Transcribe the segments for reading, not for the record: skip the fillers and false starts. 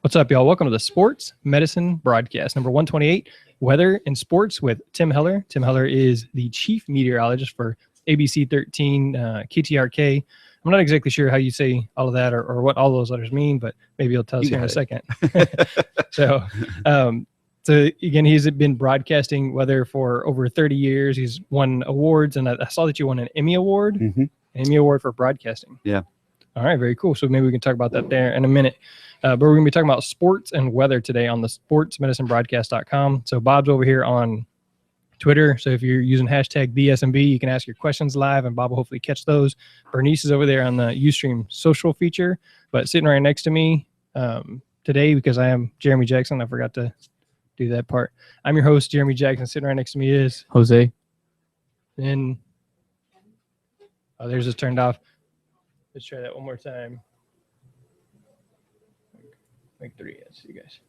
What's up, y'all? Welcome to the Sports Medicine Broadcast, number 128, Weather and Sports with Tim Heller. Tim Heller is the chief meteorologist for ABC 13 KTRK. I'm not exactly sure how you say all of that or what all those letters mean, but maybe you'll tell us here in a second. So again, he's been broadcasting weather for over 30 years. He's won awards, and I saw that you won an Emmy Award, an Emmy Award for broadcasting. Yeah. All right, very cool. So maybe we can talk about that there in a minute. But we're going to be talking about sports and weather today on the sportsmedicinebroadcast.com. So Bob's over here on Twitter. So if you're using hashtag BSMB, you can ask your questions live, and Bob will hopefully catch those. Bernice is over there on the Ustream social feature. But sitting right next to me today, because I am Jeremy Jackson, I forgot to do that part. I'm your host, Jeremy Jackson. Sitting right next to me is Jose. And theirs is turned off. Let's try that one more time. Make 3 yes, you guys.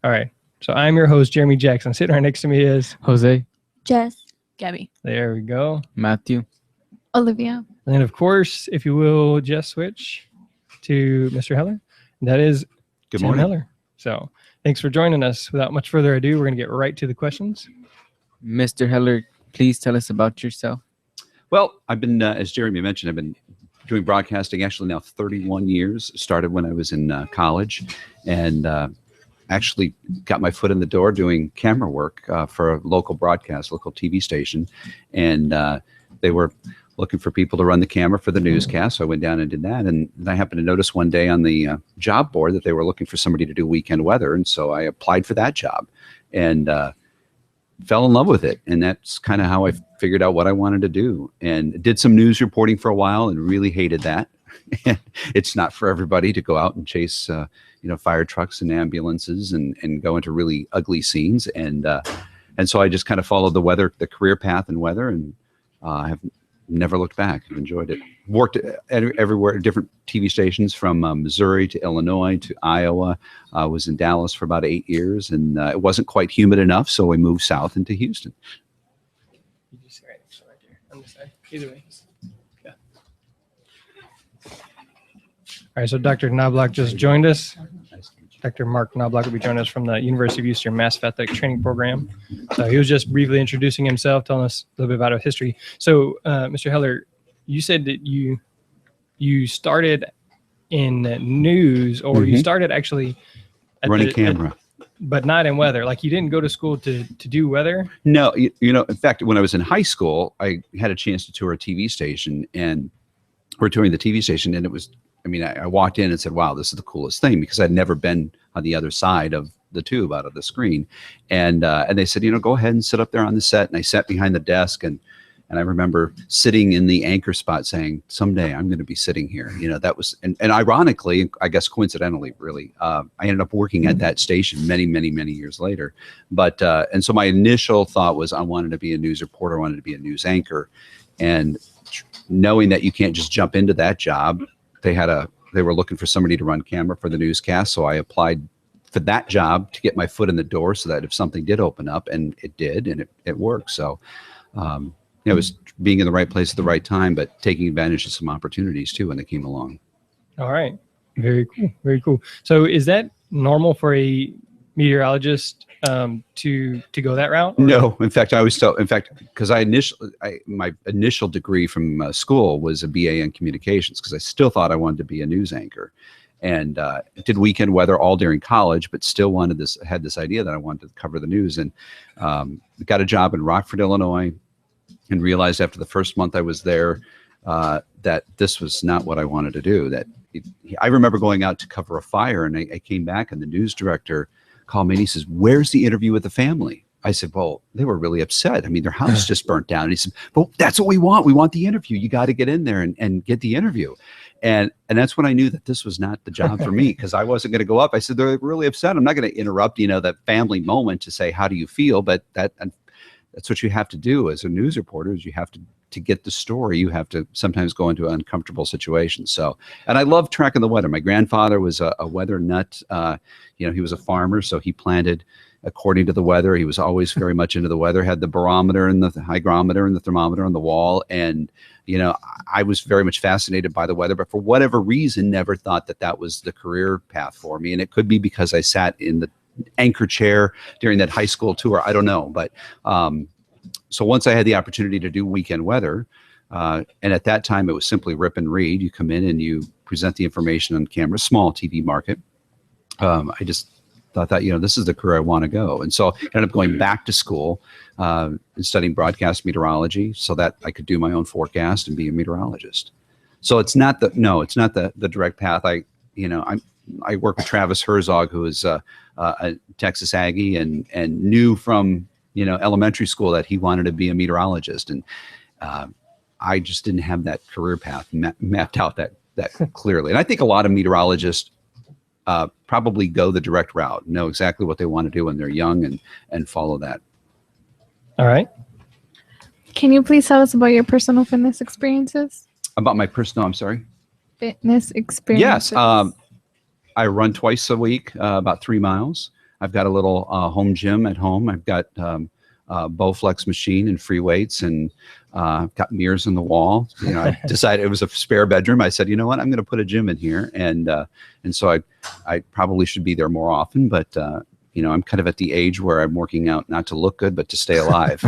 All right. So I'm your host, Jeremy Jackson. Sitting right next to me is Jose. Jess. Gabby. There we go. Matthew. Olivia. And then, of course, if you will just switch to Mr. Heller, that is Good Tim morning. Heller. So thanks for joining us. Without much further ado, we're going to get right to the questions. Mr. Heller, please tell us about yourself. Well, I've been, as Jeremy mentioned, I've been doing broadcasting actually now 31 years. Started when I was in college, and actually got my foot in the door doing camera work for a local broadcast, local TV station. And they were looking for people to run the camera for the newscast. So I went down and did that. And I happened to notice one day on the job board that they were looking for somebody to do weekend weather. And so I applied for that job and fell in love with it. And that's kind of how I figured out what I wanted to do, and did some news reporting for a while and really hated that. And it's not for everybody to go out and chase, fire trucks and ambulances and go into really ugly scenes. And so I just kind of followed the career path in weather, and have never looked back. I've enjoyed it. Worked everywhere, different TV stations from Missouri to Illinois to Iowa. I was in Dallas for about 8 years, and it wasn't quite humid enough, so we moved south into Houston. You just right here on this side. Either way. Yeah. All right, so Dr. Knobloch just joined us. Dr. Mark Knobloch will be joining us from the University of Houston Massive Athletic Training Program. So he was just briefly introducing himself, telling us a little bit about his history. So, Mr. Heller, you said that you started in news, or you started actually at running camera. But not in weather. Like, you didn't go to school to do weather? No, in fact, when I was in high school, I had a chance to tour a TV station, and we're touring the TV station, and it was, I walked in and said, wow, this is the coolest thing, because I'd never been on the other side of the tube out of the screen. And they said, go ahead and sit up there on the set. And I sat behind the desk, and I remember sitting in the anchor spot saying, someday I'm going to be sitting here. That was, and ironically, I guess coincidentally, really, I ended up working at that station many, many, many years later. But, and so my initial thought was I wanted to be a news reporter, I wanted to be a news anchor. And knowing that you can't just jump into that job, they were looking for somebody to run camera for the newscast. So I applied for that job to get my foot in the door, so that if something did open up, and it did, and it worked. So, it was being in the right place at the right time, but taking advantage of some opportunities too when they came along. All right. Very cool. Very cool. So is that normal for a meteorologist to go that route? Or? No, in fact, because my initial degree from school was a BA in communications, because I still thought I wanted to be a news anchor, and did weekend weather all during college, but still had this idea that I wanted to cover the news, and got a job in Rockford, Illinois, and realized after the first month I was there that this was not what I wanted to do. I remember going out to cover a fire, and I came back, and the news director called me, and he says, "Where's the interview with the family?" I said, "Well, they were really upset. Their house just burnt down." And he said, "Well, that's what we want. We want the interview. You got to get in there and get the interview." And that's when I knew that this was not the job for me, because I wasn't going to go up. I said, "They're really upset. I'm not going to interrupt, that family moment to say, how do you feel?" But that's what you have to do as a news reporter, is you have to get the story. You have to sometimes go into uncomfortable situations. So, and I love tracking the weather. My grandfather was a weather nut. He was a farmer, so he planted according to the weather. He was always very much into the weather, had the barometer and the hygrometer and the thermometer on the wall. And, I was very much fascinated by the weather, but for whatever reason, never thought that that was the career path for me. And it could be because I sat in the anchor chair during that high school tour. I don't know. But so once I had the opportunity to do weekend weather, and at that time it was simply rip and read. You come in and you present the information on camera, small TV market. I just thought that, this is the career I want to go. And so I ended up going back to school and studying broadcast meteorology so that I could do my own forecast and be a meteorologist. So it's not the direct path. I work with Travis Herzog, who is a Texas Aggie and knew from, elementary school that he wanted to be a meteorologist. And I just didn't have that career path mapped out that clearly. And I think a lot of meteorologists probably go the direct route, know exactly what they want to do when they're young and follow that. All right. Can you please tell us about your personal fitness experiences? About my personal, I'm sorry? Fitness experiences. Yes. I run twice a week, about 3 miles. I've got a little home gym at home. I've got Bowflex machine and free weights, and I've got mirrors on the wall. I decided it was a spare bedroom. I said, you know what, I'm going to put a gym in here, and so I probably should be there more often. But I'm kind of at the age where I'm working out not to look good, but to stay alive.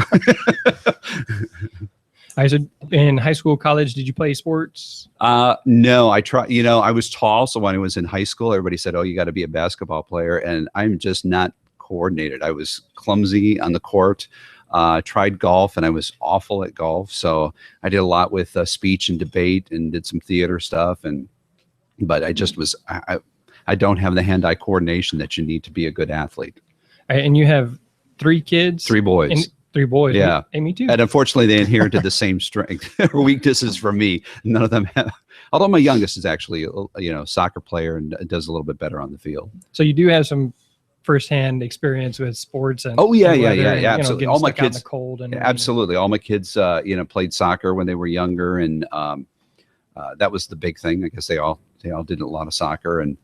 I said, in high school, college, did you play sports? No, I tried. I was tall, so when I was in high school, everybody said, "Oh, you got to be a basketball player," and I'm just not coordinated. I was clumsy on the court. Tried golf, and I was awful at golf. So I did a lot with speech and debate, and did some theater stuff. But I just was. I don't have the hand-eye coordination that you need to be a good athlete. And you have 3 kids? 3 boys. And 3 boys. Yeah. Hey, me too. And unfortunately, they inherited the same strength or weaknesses from me. None of them have. Although my youngest is actually, soccer player and does a little bit better on the field. So you do have some firsthand experience with sports and absolutely. All my kids out in the cold and absolutely. All my kids, played soccer when they were younger, and that was the big thing. I guess they all did a lot of soccer and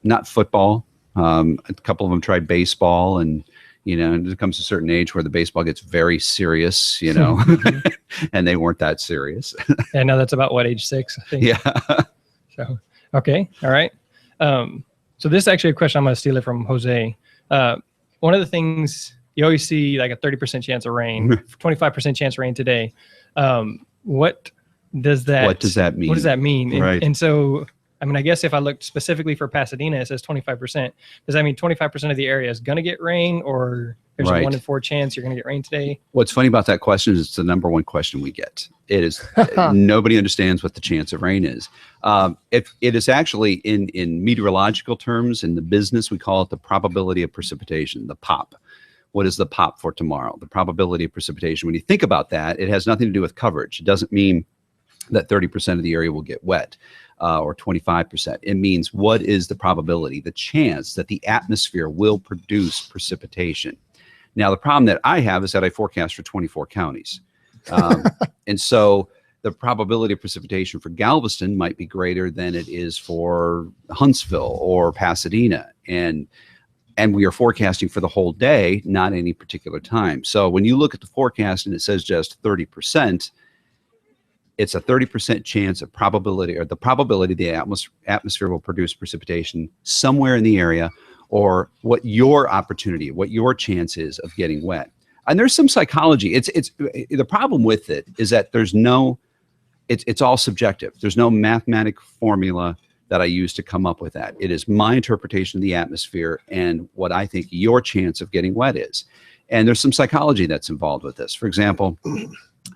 not football. A couple of them tried baseball, and it comes to a certain age where the baseball gets very serious, and they weren't that serious. And now that's about what, age 6, I think. Yeah. So, okay. All right. So this is actually a question. I'm going to steal it from Jose. One of the things you always see, like a 30% chance of rain, 25% chance of rain today. What does that mean? What does that mean? Right. And so, I guess if I looked specifically for Pasadena, it says 25%. Does that mean 25% of the area is going to get rain, or there's a 1 in 4 chance you're going to get rain today? What's funny about that question is it's the number one question we get. It is nobody understands what the chance of rain is. If it is actually in meteorological terms, in the business, we call it the probability of precipitation, the POP. What is the POP for tomorrow? The probability of precipitation. When you think about that, it has nothing to do with coverage. It doesn't mean that 30% of the area will get wet. Or 25%. It means what is the probability, the chance that the atmosphere will produce precipitation. Now, the problem that I have is that I forecast for 24 counties. And so the probability of precipitation for Galveston might be greater than it is for Huntsville or Pasadena. And we are forecasting for the whole day, not any particular time. So when you look at the forecast and it says just 30%, it's a 30% chance of probability, or the probability the atmosphere will produce precipitation somewhere in the area, or what your opportunity, what your chance is of getting wet. And there's some psychology. It's the problem with it is that it's all subjective. There's no mathematic formula that I use to come up with that. It is my interpretation of the atmosphere and what I think your chance of getting wet is. And there's some psychology that's involved with this. For example,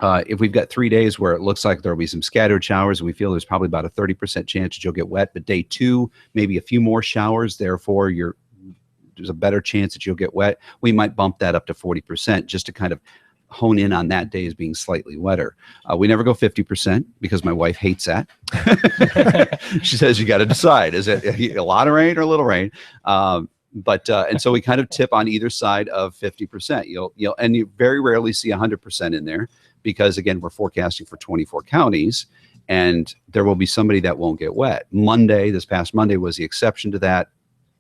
if we've got 3 days where it looks like there'll be some scattered showers, and we feel there's probably about a 30% chance that you'll get wet, but day 2, maybe a few more showers, therefore there's a better chance that you'll get wet. We might bump that up to 40% just to kind of hone in on that day as being slightly wetter. We never go 50% because my wife hates that. She says, you got to decide, is it a lot of rain or a little rain? And so we kind of tip on either side of 50%. And you very rarely see 100% in there because, again, we're forecasting for 24 counties, and there will be somebody that won't get wet. This past Monday was the exception to that.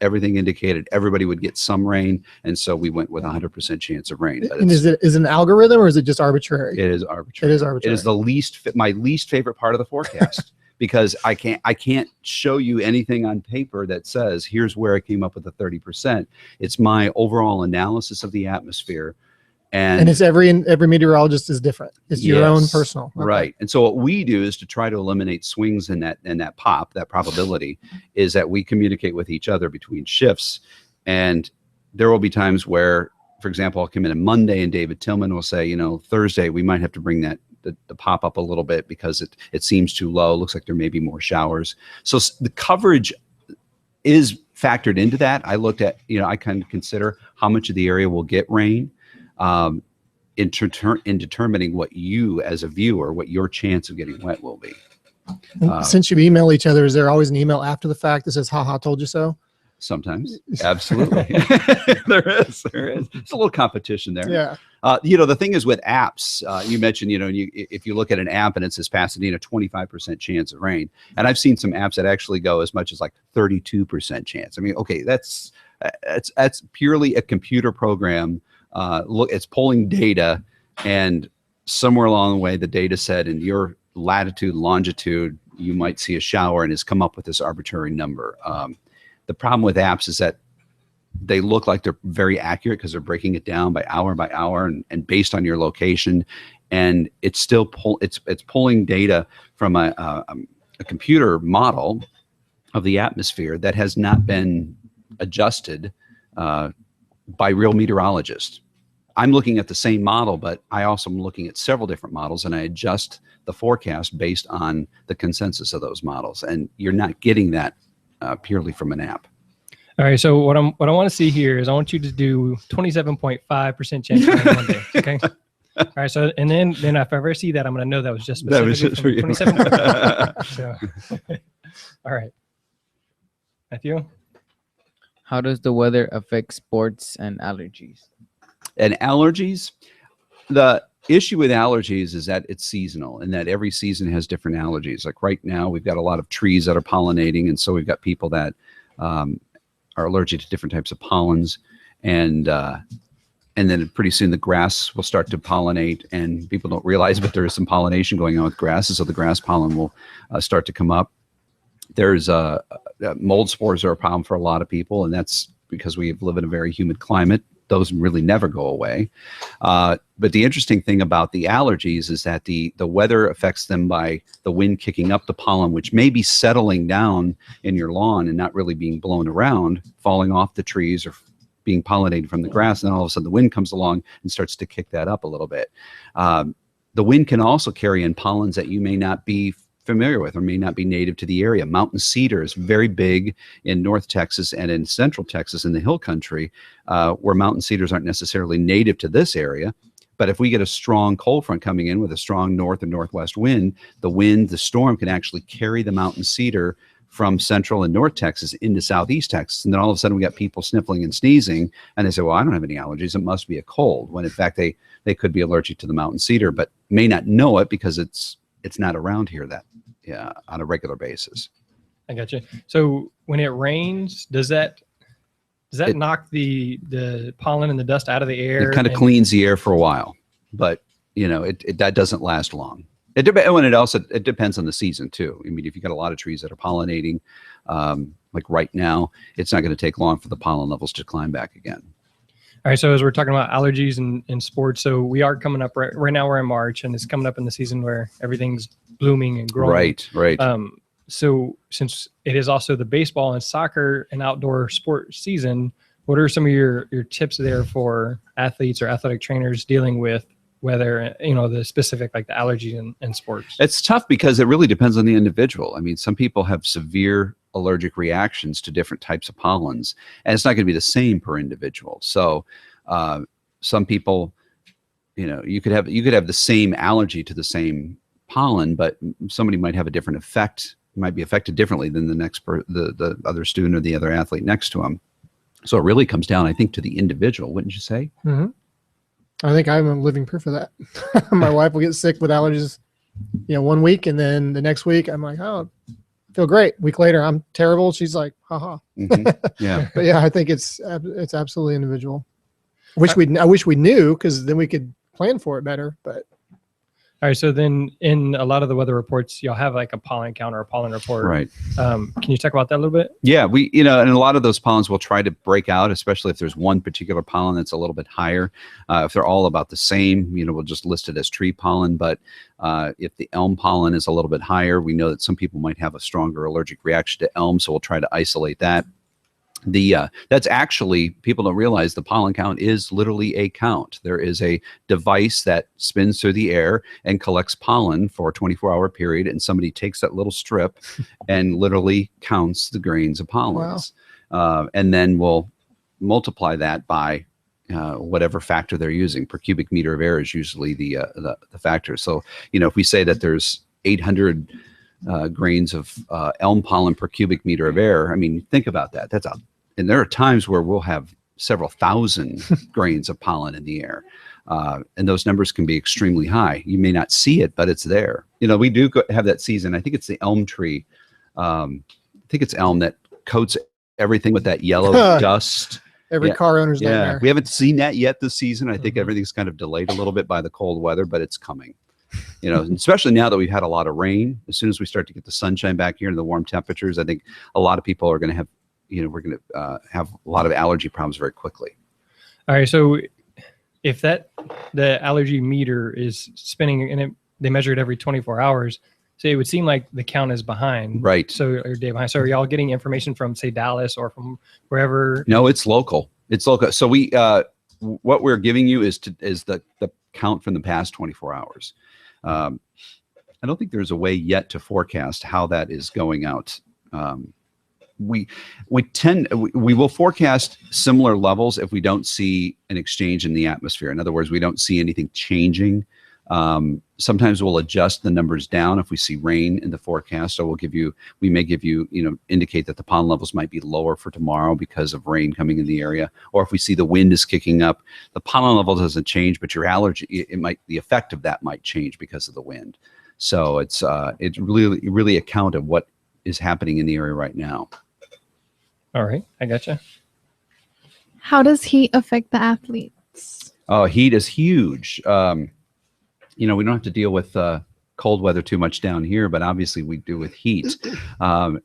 everything indicated everybody would get some rain, and so we went with 100% chance of rain. But And is it an algorithm or is it just arbitrary? it is arbitrary. It is arbitrary. It is my least favorite part of the forecast because I can't show you anything on paper that says here's where I came up with the 30%. It's my overall analysis of the atmosphere. And it's every meteorologist is different. It's your own yes, personal. Okay. Right. And so what we do is to try to eliminate swings in that that probability is that we communicate with each other between shifts. And there will be times where, for example, I'll come in on Monday and David Tillman will say, Thursday we might have to bring the pop up a little bit because it seems too low. Looks like there may be more showers. So the coverage is factored into that. I looked at, I kind of consider how much of the area will get rain. In determining what you as a viewer, what your chance of getting wet will be. Since you email each other, is there always an email after the fact that says, haha, told you so? Sometimes. Absolutely. There is. It's a little competition there. Yeah. The thing is with apps, you mentioned, if you look at an app and it says Pasadena, 25% chance of rain. And I've seen some apps that actually go as much as like 32% chance. I mean, okay, that's purely a computer program. It's pulling data, and somewhere along the way, the data said in your latitude, longitude, you might see a shower, and has come up with this arbitrary number. The problem with apps is that they look like they're very accurate because they're breaking it down by hour and based on your location, and it's still it's pulling data from a computer model of the atmosphere that has not been adjusted by real meteorologists. I'm looking at the same model, but I also am looking at several different models, and I adjust the forecast based on the consensus of those models. And you're not getting that purely from an app. All right. So what I want to see here is I want you to do 27.5% chance on Monday. Okay. All right. So and then if I ever see that, I'm going to know that was just specifically from 27. So, all right. Matthew. How does the weather affect sports and allergies? And allergies, the issue with allergies is that it's seasonal and that every season has different allergies. Like right now, we've got a lot of trees that are pollinating. And so we've got people that are allergic to different types of pollens. And then pretty soon the grass will start to pollinate, and people don't realize, but there is some pollination going on with grass. And so the grass pollen will start to come up. There's mold spores are a problem for a lot of people, and that's because we live in a very humid climate. Those really never go away. But the interesting thing about the allergies is that the weather affects them by the wind kicking up the pollen, which may be settling down in your lawn and not really being blown around, falling off the trees or being pollinated from the grass. And then all of a sudden the wind comes along and starts to kick that up a little bit. The wind can also carry in pollens that you may not be familiar with or may not be native to the area. Mountain cedar is very big in North Texas and in Central Texas in the hill country, where mountain cedars aren't necessarily native to this area. But if we get a strong cold front coming in with a strong north and northwest wind, the storm can actually carry the mountain cedar from Central and North Texas into Southeast Texas. And then all of a sudden we got people sniffling and sneezing, and they say, well, I don't have any allergies. It must be a cold, when in fact they could be allergic to the mountain cedar, but may not know it because it's not around here on a regular basis. I got you. So when it rains, does that knock the pollen and the dust out of the air? It kind of cleans the air for a while, but that doesn't last long. It depends on the season too. I mean, if you got a lot of trees that are pollinating, like right now, it's not going to take long for the pollen levels to climb back again. All right. So as we're talking about allergies in sports, so we are coming up right now. We're in March, and it's coming up in the season where everything's blooming and growing. Right. So since it is also the baseball and soccer and outdoor sport season, what are some of your tips there for athletes or athletic trainers dealing with weather, the specific, like the allergies in sports? It's tough because it really depends on the individual. I mean, some people have severe allergic reactions to different types of pollens, and it's not going to be the same per individual. So some people, you could have the same allergy to the same pollen, but somebody might have a different effect, might be affected differently than the other student or the other athlete next to them. So it really comes down, I think, to the individual, wouldn't you say? Mm-hmm. I think I'm a living proof of that. My wife will get sick with allergies, 1 week, and then the next week I'm like, oh, feel great. Week later, I'm terrible. She's like, haha. Yeah. But yeah, I think it's absolutely individual. I wish we knew, because then we could plan for it better. But All right. So then in a lot of the weather reports, you'll have like a pollen count or a pollen report. Right. Can you talk about that a little bit? Yeah, and a lot of those pollens will try to break out, especially if there's one particular pollen that's a little bit higher. If they're all about the same, we'll just list it as tree pollen. But if the elm pollen is a little bit higher, we know that some people might have a stronger allergic reaction to elm, so we'll try to isolate that. That's actually, people don't realize the pollen count is literally a count. There is a device that spins through the air and collects pollen for a 24-hour period, and somebody takes that little strip and literally counts the grains of pollens. Wow. And then we'll multiply that by whatever factor they're using. Per cubic meter of air is usually the factor. So if we say that there's 800 grains of elm pollen per cubic meter of air, I mean, think about that. And there are times where we'll have several thousand grains of pollen in the air. And those numbers can be extremely high. You may not see it, but it's there. We do have that season. I think it's the elm tree. I think it's elm that coats everything with that yellow dust. Every car owner's nightmare. We haven't seen that yet this season. I think everything's kind of delayed a little bit by the cold weather, but it's coming. Especially now that we've had a lot of rain. As soon as we start to get the sunshine back here and the warm temperatures, I think a lot of people are going to have, we're going to have a lot of allergy problems very quickly. All right. So if the allergy meter is spinning and they measure it every 24 hours, so it would seem like the count is behind. Right. So you're day behind. So are y'all getting information from, say, Dallas or from wherever? No, it's local. It's local. So what we're giving you is the count from the past 24 hours. I don't think there's a way yet to forecast how that is going out. We will forecast similar levels if we don't see an exchange in the atmosphere. In other words, we don't see anything changing. Sometimes we'll adjust the numbers down if we see rain in the forecast. So we may give you, indicate that the pollen levels might be lower for tomorrow because of rain coming in the area. Or if we see the wind is kicking up, the pollen level doesn't change, but your allergy, the effect of that might change because of the wind. So it's really a count of what is happening in the area right now. All right. I gotcha. How does heat affect the athletes? Oh, heat is huge. We don't have to deal with cold weather too much down here, but obviously we do with heat. And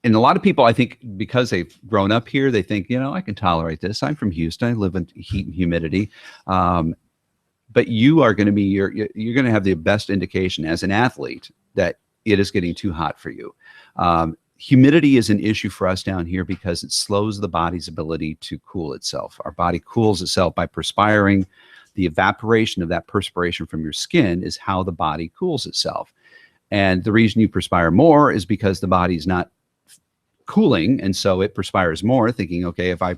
a lot of people, I think, because they've grown up here, they think, I can tolerate this. I'm from Houston. I live in heat and humidity. But you are going to you're going to have the best indication as an athlete that it is getting too hot for you. Humidity is an issue for us down here because it slows the body's ability to cool itself. Our body cools itself by perspiring. The evaporation of that perspiration from your skin is how the body cools itself. And the reason you perspire more is because the body's not cooling, and so it perspires more, thinking, okay, if I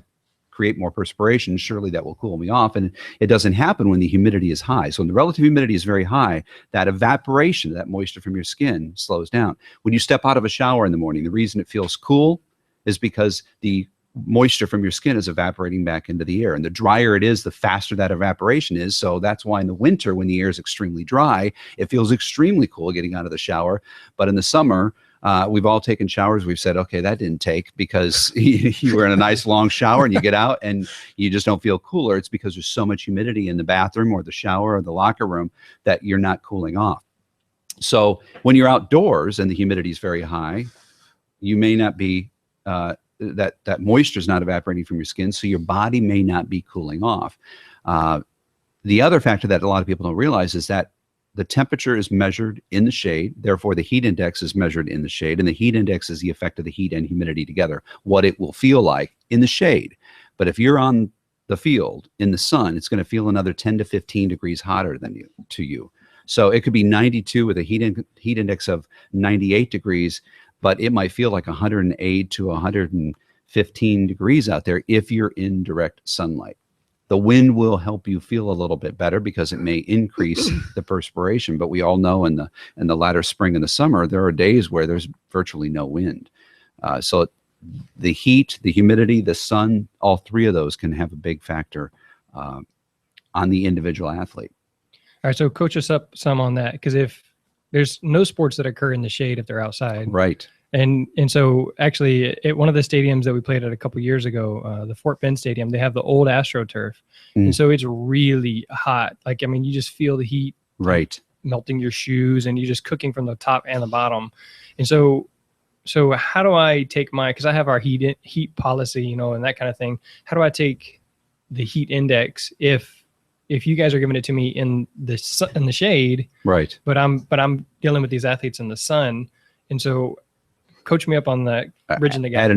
create more perspiration, surely that will cool me off. And it doesn't happen when the humidity is high. So when the relative humidity is very high, that evaporation, that moisture from your skin slows down. When you step out of a shower in the morning, the reason it feels cool is because the moisture from your skin is evaporating back into the air. And the drier it is, the faster that evaporation is. So that's why in the winter, when the air is extremely dry, it feels extremely cool getting out of the shower. But in the summer, we've all taken showers. We've said, okay, that didn't take because you were in a nice long shower and you get out and you just don't feel cooler. It's because there's so much humidity in the bathroom or the shower or the locker room that you're not cooling off. So when you're outdoors and the humidity is very high, you may not be, that moisture is not evaporating from your skin, so your body may not be cooling off. The other factor that a lot of people don't realize is that the temperature is measured in the shade. Therefore, the heat index is measured in the shade. And the heat index is the effect of the heat and humidity together, what it will feel like in the shade. But if you're on the field in the sun, it's going to feel another 10 to 15 degrees hotter to you. So it could be 92 with a heat index of 98 degrees, but it might feel like 108 to 115 degrees out there if you're in direct sunlight. The wind will help you feel a little bit better because it may increase the perspiration. But we all know in the latter spring and the summer, there are days where there's virtually no wind. So the heat, the humidity, the sun, all three of those can have a big factor on the individual athlete. All right, so coach us up some on that, because if there's no sports that occur in the shade if they're outside. Right. And so actually at one of the stadiums that we played at a couple years ago, the Fort Bend Stadium, they have the old AstroTurf. And so it's really hot. Like, I mean, you just feel the heat Right. melting your shoes and you're just cooking from the top and the bottom. And so how do I take because I have our heat policy, you know, and that kind of thing. How do I take the heat index if you guys are giving it to me in the shade, Right. but I'm dealing with these athletes in the sun. And so coach me up on that, bridging the gap. Add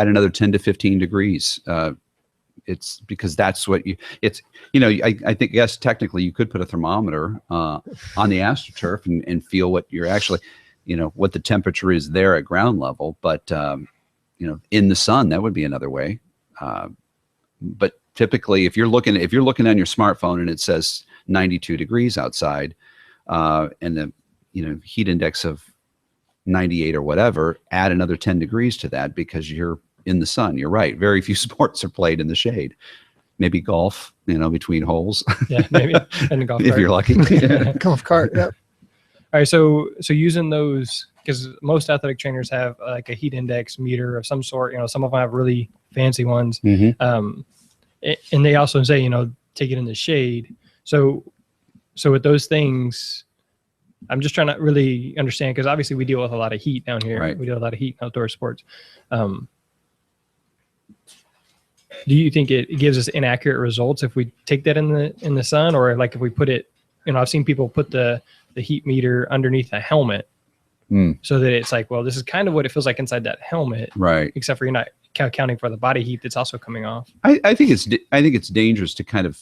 another 10 to 15 degrees. It's because that's what it's, you know, I think, yes, technically you could put a thermometer on the AstroTurf and feel what you're actually, you know, what the temperature is there at ground level. But, you know, in the sun, that would be another way. But typically if you're looking on your smartphone and it says 92 degrees outside, and the, you know, heat index of 98 or whatever, add another 10 degrees to that because you're in the sun. You're right. Very few sports are played in the shade. Maybe golf, you know, between holes. Yeah, maybe. And the golf if cart. you're lucky. Golf cart. Yep. All right. So using those, because most athletic trainers have like a heat index meter of some sort, you know, some of them have really fancy ones. Mm-hmm. And they also say, you know, take it in the shade. So with those things, I'm just trying to really understand, because obviously we deal with a lot of heat down here. Right. We deal with a lot of heat in outdoor sports. Do you think it gives us inaccurate results if we take that in the sun, or like if we put it, you know, I've seen people put the heat meter underneath a helmet so that it's like, well, this is kind of what it feels like inside that helmet, Right. except for you're not accounting for the body heat that's also coming off. I think it's dangerous to kind of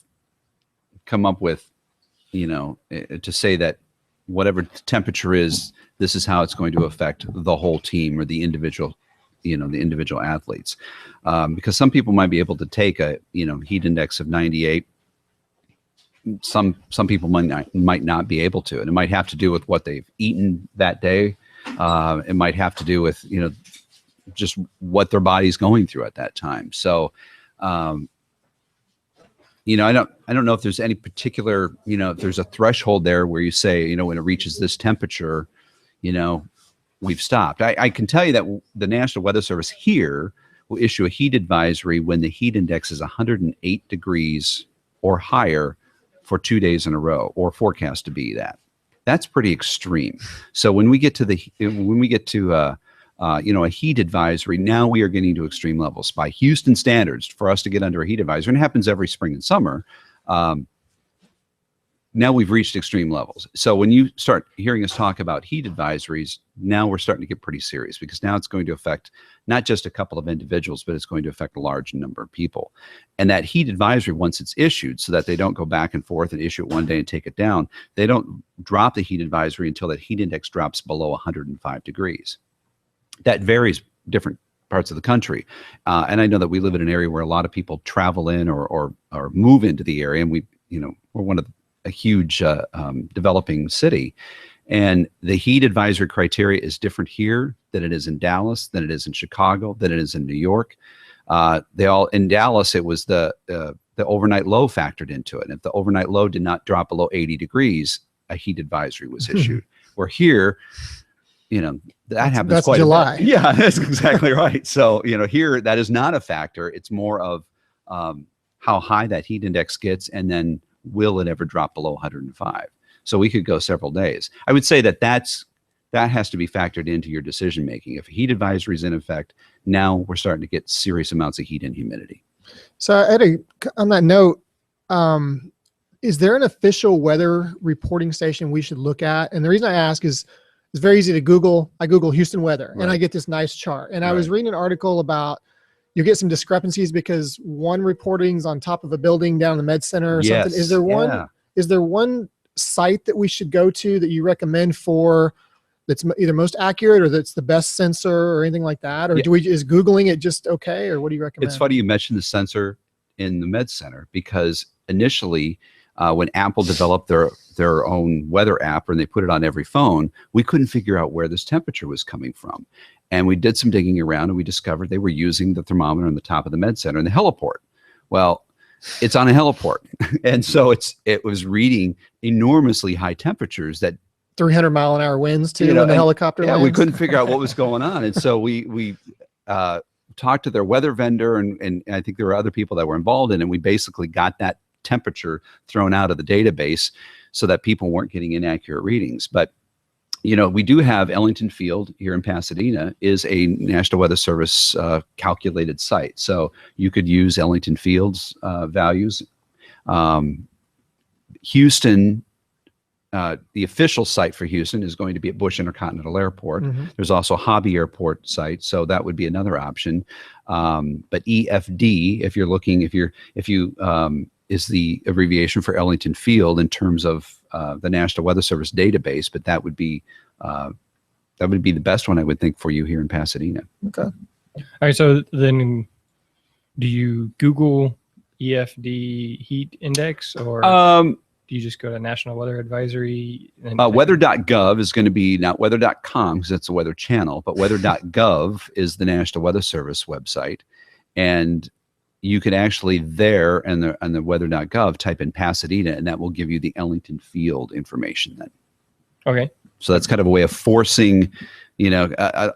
come up with, you know, to say that whatever the temperature is, this is how it's going to affect the whole team or the individual, you know, the individual athletes. Because some people might be able to take a, you know, heat index of 98. Some people might not be able to, and it might have to do with what they've eaten that day. It might have to do with, you know, just what their body's going through at that time. So, you know, I don't know if there's any particular, you know, if there's a threshold there where you say, you know, when it reaches this temperature, you know, we've stopped. I can tell you that the National Weather Service here will issue a heat advisory when the heat index is 108 degrees or higher for 2 days in a row, or forecast to be that. That's pretty extreme. So when we get to you know, a heat advisory, now we are getting to extreme levels by Houston standards. For us to get under a heat advisory, and it happens every spring and summer, now we've reached extreme levels. So when you start hearing us talk about heat advisories, now we're starting to get pretty serious, because now it's going to affect not just a couple of individuals, but it's going to affect a large number of people. And that heat advisory, once it's issued, so that they don't go back and forth and issue it one day and take it down, they don't drop the heat advisory until that heat index drops below 105 degrees. That varies different parts of the country. And I know that we live in an area where a lot of people travel in or move into the area. And we, you know, we're a huge developing city. And the heat advisory criteria is different here than it is in Dallas, than it is in Chicago, than it is in New York. In Dallas, it was the overnight low factored into it. And if the overnight low did not drop below 80 degrees, a heat advisory was issued. Where here, you know, that happens that's quite July. a bit. Yeah, that's exactly right. So, you know, here that is not a factor. It's more of how high that heat index gets, and then will it ever drop below 105? So we could go several days. I would say that has to be factored into your decision making. If a heat advisory is in effect, now we're starting to get serious amounts of heat and humidity. So on that note, is there an official weather reporting station we should look at? And the reason I ask is it's very easy to Google. I Google Houston weather, and I get this nice chart. And I was reading an article about you get some discrepancies because one reporting's on top of a building down in the med center or something. Is there one? Yeah. Is there one site that we should go to that you recommend for that's either most accurate, or that's the best sensor, or anything like that? Or is Googling it just okay, or what do you recommend? It's funny you mentioned the sensor in the med center, because initially when Apple developed their own weather app and they put it on every phone, we couldn't figure out where this temperature was coming from. And we did some digging around, and we discovered they were using the thermometer on the top of the med center in the heliport. Well, it's on a heliport. And so it was reading enormously high temperatures that 300-mile-an-hour winds too You know, when the and- helicopter Yeah, lands? we couldn't figure out what was going on, and so we talked to their weather vendor, and I think there were other people that were involved in it. And we basically got that temperature thrown out of the database so that people weren't getting inaccurate readings. But you know, we do have Ellington Field here in Pasadena is a National Weather Service calculated site. So you could use Ellington Field's values. Houston, the official site for Houston is going to be at Bush Intercontinental Airport. Mhm. There's also a Hobby Airport site, so that would be another option. But EFD, if you're looking, if you is the abbreviation for Ellington Field in terms of the National Weather Service database, but that would be the best one I would think for you here in Pasadena. Okay. All right. So then, do you Google EFD heat index, or do you just go to National Weather Advisory? And Weather.gov is going to be not weather.com because that's a weather channel, but weather.gov is the National Weather Service website, and you could actually there and the weather.gov type in Pasadena, and that will give you the Ellington Field information then. Okay. So that's kind of a way of forcing, you know,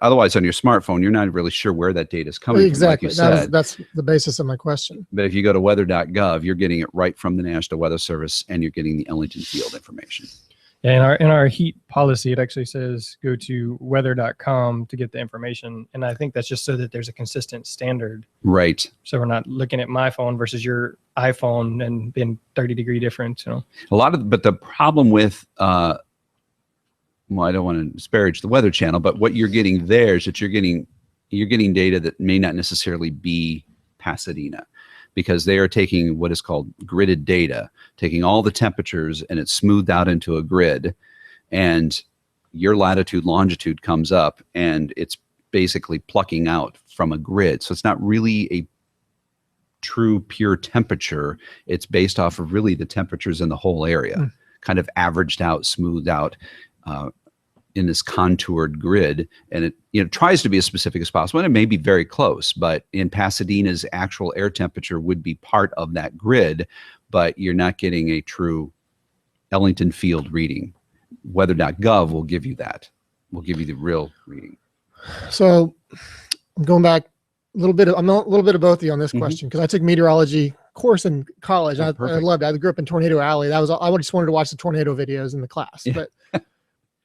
otherwise on your smartphone, you're not really sure where that data is coming Exactly. from, like you said. That's the basis of my question. But if you go to weather.gov, you're getting it right from the National Weather Service, and you're getting the Ellington Field information. Yeah, in our heat policy, it actually says go to weather.com to get the information. And I think that's just so that there's a consistent standard. Right. So we're not looking at my phone versus your iPhone and being 30-degree difference, you know. But the problem with, well, I don't want to disparage the Weather Channel, but what you're getting there is that you're getting data that may not necessarily be Pasadena, because they are taking what is called gridded data, taking all the temperatures and it's smoothed out into a grid, and your latitude, longitude comes up, and it's basically plucking out from a grid. So it's not really a true pure temperature. It's based off of really the temperatures in the whole area, kind of averaged out, smoothed out in this contoured grid, and it, you know, tries to be as specific as possible, and it may be very close, but in Pasadena's actual air temperature would be part of that grid, but you're not getting a true Ellington Field reading. Weather.gov will give you that. Will give you the real reading. So I'm going back a little bit. I'm a little bit of both of you on this question, because I took meteorology course in college. I loved it. I grew up in Tornado Alley. I just wanted to watch the tornado videos in the class. Yeah. But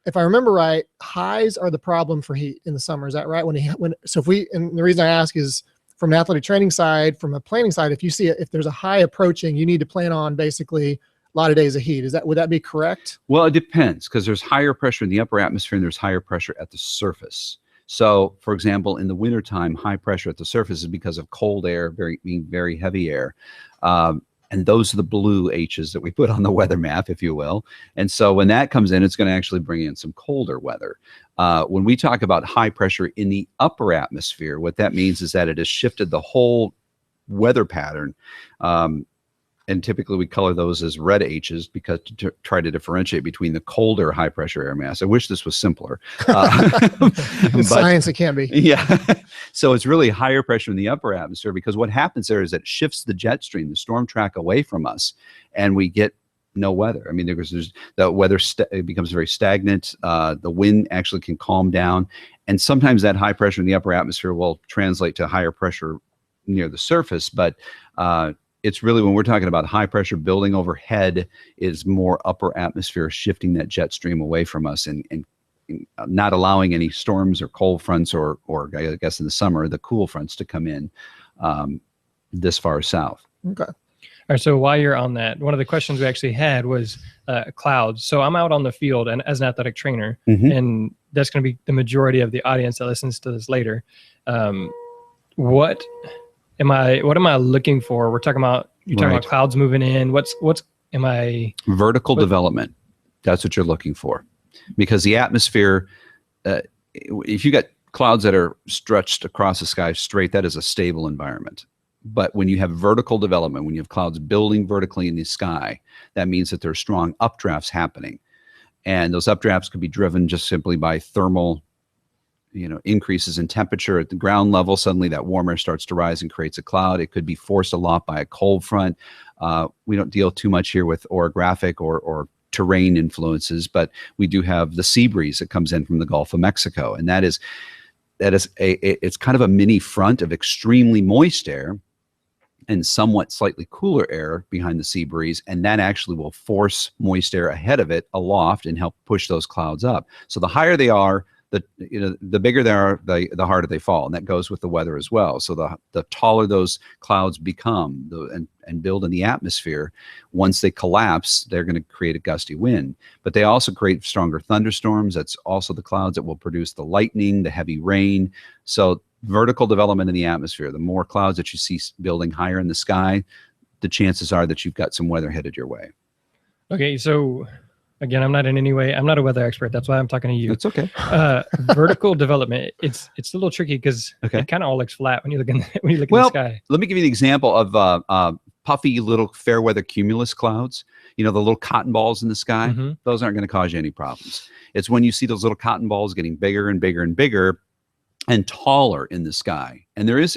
if I remember right, highs are the problem for heat in the summer. Is that right? And the reason I ask is from an athletic training side, from a planning side, if there's a high approaching, you need to plan on basically a lot of days of heat. Would that be correct? Well, it depends, because there's higher pressure in the upper atmosphere and there's higher pressure at the surface. So, for example, in the wintertime, high pressure at the surface is because of cold air being very heavy air. And those are the blue H's that we put on the weather map, if you will. And so when that comes in, it's going to actually bring in some colder weather. When we talk about high pressure in the upper atmosphere, what that means is that it has shifted the whole weather pattern. And typically we color those as red H's because to try to differentiate between the colder high pressure air mass. I wish this was simpler. In science, it can be. Yeah. So it's really higher pressure in the upper atmosphere, because what happens there is that it shifts the jet stream, the storm track, away from us, and we get no weather. I mean, there's the weather it becomes very stagnant. The wind actually can calm down, and sometimes that high pressure in the upper atmosphere will translate to higher pressure near the surface. But it's really, when we're talking about high pressure building overhead, is more upper atmosphere shifting that jet stream away from us and not allowing any storms or cold fronts or I guess in the summer, the cool fronts to come in this far south. Okay. All right. So while you're on that, one of the questions we actually had was clouds. So I'm out on the field and as an athletic trainer, and that's going to be the majority of the audience that listens to this later. What am I looking for? We're talking about, you're talking about clouds moving in. Vertical development. That's what you're looking for, because the atmosphere, if you got clouds that are stretched across the sky straight, that is a stable environment. But when you have vertical development, when you have clouds building vertically in the sky, that means that there are strong updrafts happening. And those updrafts could be driven just simply by thermal, increases in temperature at the ground level. Suddenly that warm air starts to rise and creates a cloud. It could be forced aloft by a cold front. We don't deal too much here with orographic or terrain influences, but we do have the sea breeze that comes in from the Gulf of Mexico, and it's kind of a mini front of extremely moist air and somewhat slightly cooler air behind the sea breeze, and that actually will force moist air ahead of it aloft and help push those clouds up. So the higher they are, the bigger they are, the harder they fall, and that goes with the weather as well. So the taller those clouds become and build in the atmosphere, once they collapse, they're going to create a gusty wind. But they also create stronger thunderstorms. That's also the clouds that will produce the lightning, the heavy rain. So vertical development in the atmosphere, the more clouds that you see building higher in the sky, the chances are that you've got some weather headed your way. Okay, so again, I'm not a weather expert. That's why I'm talking to you. It's okay. Vertical development, it's a little tricky because it kind of all looks flat when you look in the sky. Let me give you an example of puffy little fair weather cumulus clouds. You know, the little cotton balls in the sky. Mhm. Those aren't going to cause you any problems. It's when you see those little cotton balls getting bigger and bigger and bigger and taller in the sky. And there is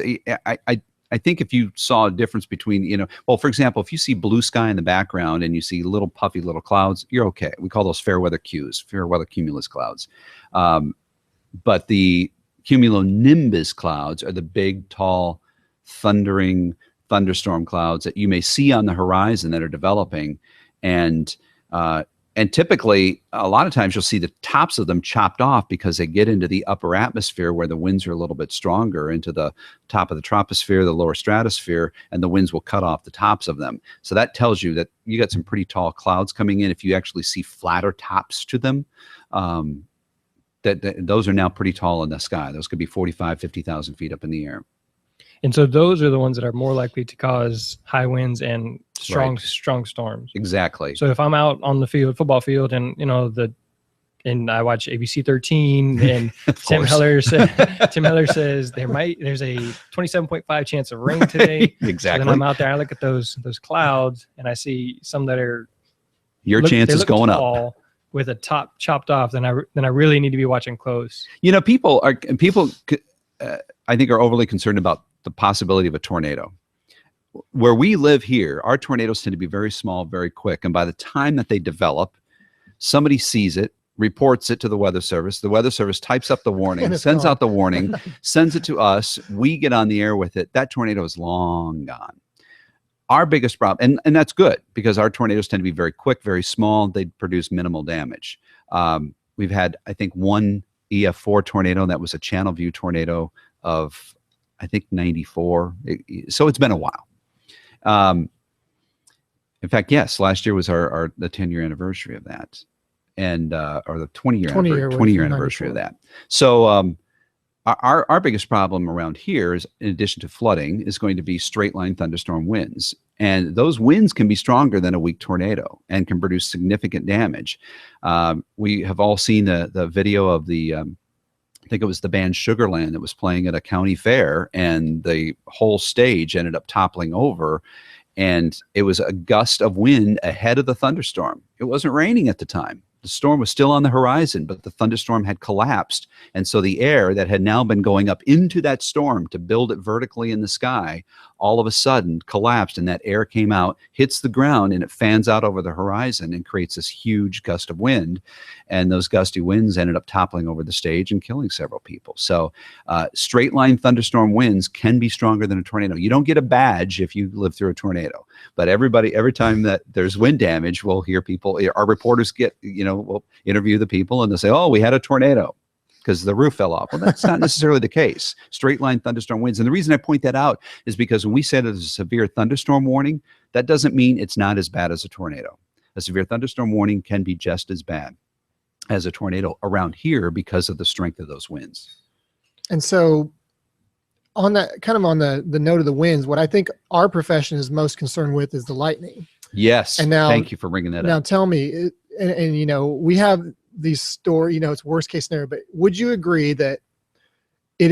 I think if you saw a difference between, for example, if you see blue sky in the background and you see little puffy little clouds, you're okay. We call those fair weather cumulus clouds. But the cumulonimbus clouds are the big, tall, thundering thunderstorm clouds that you may see on the horizon that are developing. And typically, a lot of times you'll see the tops of them chopped off because they get into the upper atmosphere where the winds are a little bit stronger, into the top of the troposphere, the lower stratosphere, and the winds will cut off the tops of them. So that tells you that you got some pretty tall clouds coming in. If you actually see flatter tops to them, those are now pretty tall in the sky. Those could be 45, 50,000 feet up in the air. And so those are the ones that are more likely to cause high winds and strong storms. Exactly. So if I'm out on the football field, and and I watch ABC 13, and Tim Heller says there's a 27.5 chance of rain today. Exactly. So then I'm out there, I look at those clouds, and I see some that are chance is going up with a top chopped off. Then I really need to be watching close. People I think are overly concerned about the possibility of a tornado. Where we live here, our tornadoes tend to be very small, very quick. And by the time that they develop, somebody sees it, reports it to the Weather Service. The Weather Service types up the warning, sends out the warning, sends it to us. We get on the air with it. That tornado is long gone. Our biggest problem, and that's good because our tornadoes tend to be very quick, very small. They produce minimal damage. We've had, I think, one EF4 tornado that was a channel view tornado of, I think, 94. So it's been a while. In fact, yes, last year was the 10-year anniversary of that, and or the 20-year anniversary of that. So our biggest problem around here is, in addition to flooding, is going to be straight line thunderstorm winds, and those winds can be stronger than a weak tornado and can produce significant damage. We have all seen the video of I think it was the band Sugarland that was playing at a county fair, and the whole stage ended up toppling over, and it was a gust of wind ahead of the thunderstorm. It wasn't raining at the time. The storm was still on the horizon, but the thunderstorm had collapsed. And so the air that had now been going up into that storm to build it vertically in the sky, all of a sudden collapsed, and that air came out, hits the ground, and it fans out over the horizon and creates this huge gust of wind. And those gusty winds ended up toppling over the stage and killing several people. So straight line thunderstorm winds can be stronger than a tornado. You don't get a badge if you live through a tornado, but every time that there's wind damage, we'll hear people, our reporters we'll interview the people, and they'll say, oh, we had a tornado because the roof fell off. Well, that's not necessarily the case. Straight line thunderstorm winds. And the reason I point that out is because when we say there's a severe thunderstorm warning, that doesn't mean it's not as bad as a tornado. A severe thunderstorm warning can be just as bad as a tornado around here because of the strength of those winds. And so on that, kind of on the note of the winds, what I think our profession is most concerned with is the lightning. Yes. And now, thank you for bringing that up. Now tell me, and we have these stories, it's worst case scenario, but would you agree that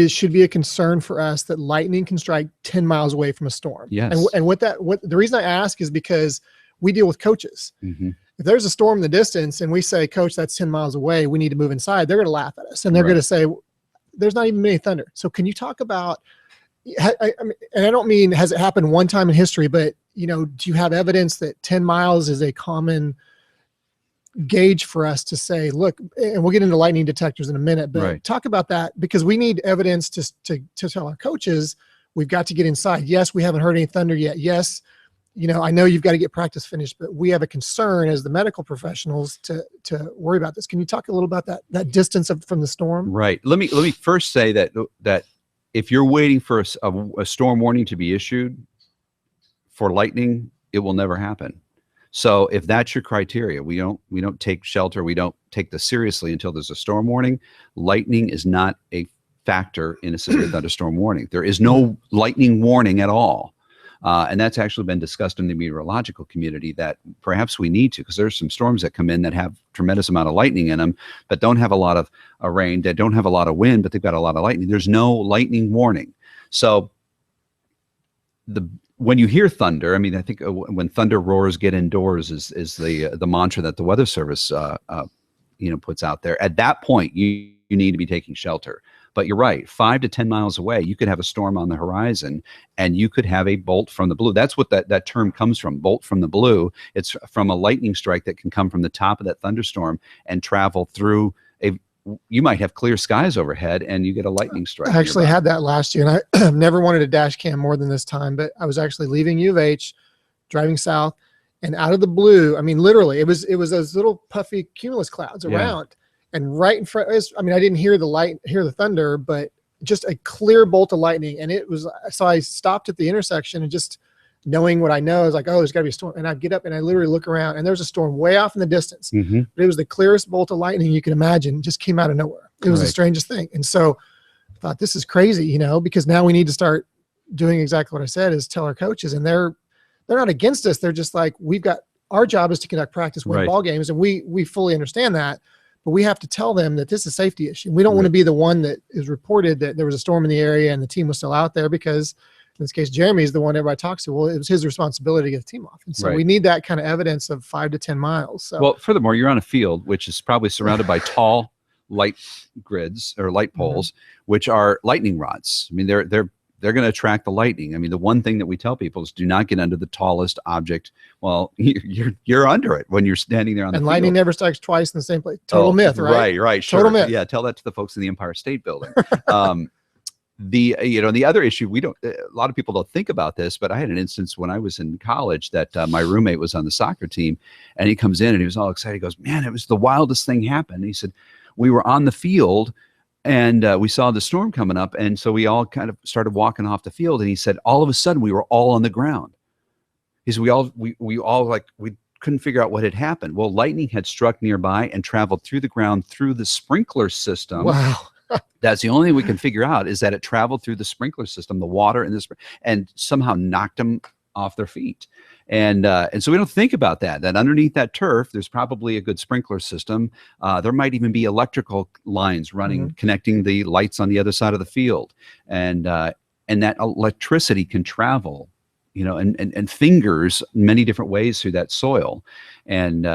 should be a concern for us that lightning can strike 10 miles away from a storm? Yes. And the reason I ask is because we deal with coaches. Mm-hmm. If there's a storm in the distance and we say, Coach, that's 10 miles away, we need to move inside, they're going to laugh at us, and they're going to say, there's not even any thunder. So can you talk about, I mean, and I don't mean has it happened one time in history, but do you have evidence that 10 miles is a common gauge for us to say, look, and we'll get into lightning detectors in a minute, but Right. talk about that, because we need evidence to tell our coaches we've got to get inside. Yes, we haven't heard any thunder yet. Yes, I know you've got to get practice finished, but we have a concern as the medical professionals to worry about this. Can you talk a little about that distance from the storm? Right. Let me first say that if you're waiting for a storm warning to be issued for lightning, it will never happen. So if that's your criteria, we don't take shelter, we don't take this seriously until there's a storm warning. Lightning is not a factor in a severe thunderstorm warning. There is no lightning warning at all. And that's actually been discussed in the meteorological community, that perhaps we need to, because there's some storms that come in that have tremendous amount of lightning in them, but don't have a lot of rain, that don't have a lot of wind, but they've got a lot of lightning. There's no lightning warning. So when you hear thunder, I mean, I think when thunder roars, get indoors is the mantra that the Weather Service puts out there. At that point, you need to be taking shelter. But you're right, 5 to 10 miles away, you could have a storm on the horizon, and you could have a bolt from the blue. That's what that term comes from, bolt from the blue. It's from a lightning strike that can come from the top of that thunderstorm and travel through you might have clear skies overhead and you get a lightning strike. I actually had that last year, and I never wanted a dash cam more than this time, but I was actually leaving U of H, driving south, and out of the blue, I mean, literally, it was those little puffy cumulus clouds around, and right in front, I didn't hear the thunder, but just a clear bolt of lightning. And so I stopped at the intersection, and just knowing what I know, I was like, oh, there's gotta be a storm. And I get up and I literally look around, and there's a storm way off in the distance. Mm-hmm. But it was the clearest bolt of lightning you can imagine, just came out of nowhere. It was the strangest thing. And so I thought, this is crazy, because now we need to start doing exactly what I said, is tell our coaches, and they're not against us. They're just like, our job is to conduct practice, win ball games. And we fully understand that, but we have to tell them that this is a safety issue. We don't want to be the one that is reported that there was a storm in the area and the team was still out there, because in this case, Jeremy is the one everybody talks to. Well, it was his responsibility to get the team off. And so we need that kind of evidence of 5 to 10 miles. So. Well, furthermore, you're on a field, which is probably surrounded by tall light grids or light poles, which are lightning rods. I mean, they're going to attract the lightning. I mean, the one thing that we tell people is do not get under the tallest object. Well, you're under it when you're standing there on the field. And lightning never strikes twice in the same place. Total myth, right? Right. Sure. Total myth. Yeah. Tell that to the folks in the Empire State Building. The other issue, a lot of people don't think about this, but I had an instance when I was in college that my roommate was on the soccer team, and he comes in and he was all excited. He goes, man, it was the wildest thing happened. And he said, we were on the field and we saw the storm coming up. And so we all kind of started walking off the field. And he said, all of a sudden we were all on the ground. He said, we all couldn't figure out what had happened. Well, lightning had struck nearby and traveled through the ground through the sprinkler system. Wow. That's the only thing we can figure out, is that it traveled through the sprinkler system, the water in this, and somehow knocked them off their feet. And so we don't think about that underneath that turf, there's probably a good sprinkler system. There might even be electrical lines running, connecting the lights on the other side of the field. And that electricity can travel, and fingers many different ways through that soil. And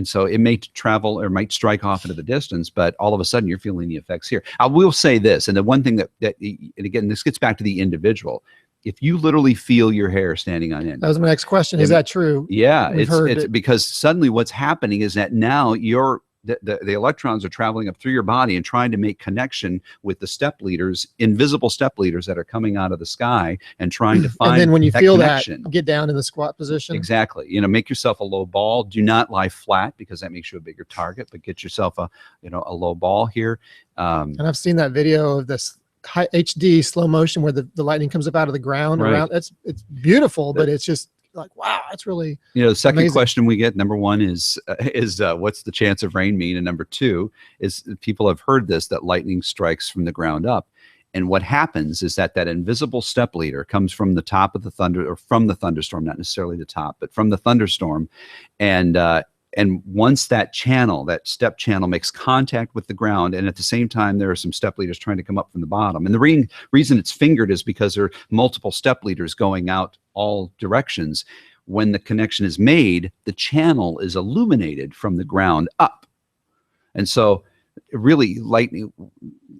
so it may travel or might strike off into the distance, but all of a sudden you're feeling the effects here. I will say this, and the one thing that and again, this gets back to the individual. If you literally feel your hair standing on end. That was my next question. Is that true? Yeah, it's because suddenly what's happening is that now the electrons are traveling up through your body and trying to make connection with the step leaders, invisible step leaders that are coming out of the sky and trying to find. And then when you feel connection. that, get down in the squat position. Exactly. Make yourself a low ball. Do not lie flat, because that makes you a bigger target, but get yourself a low ball here. And I've seen that video of this high HD slow motion where the lightning comes up out of the ground around. It's beautiful, but it's just like, wow, that's really the second amazing. Question we get, number one is what's the chance of rain mean? And number two is, people have heard this, that lightning strikes from the ground up. And what happens is that invisible step leader comes from the top of the thunder, or from the thunderstorm, not necessarily the top, but from the thunderstorm. And once that step channel makes contact with the ground, and at the same time, there are some step leaders trying to come up from the bottom. And the reason it's fingered is because there are multiple step leaders going out all directions. When the connection is made, the channel is illuminated from the ground up. And so really lightning.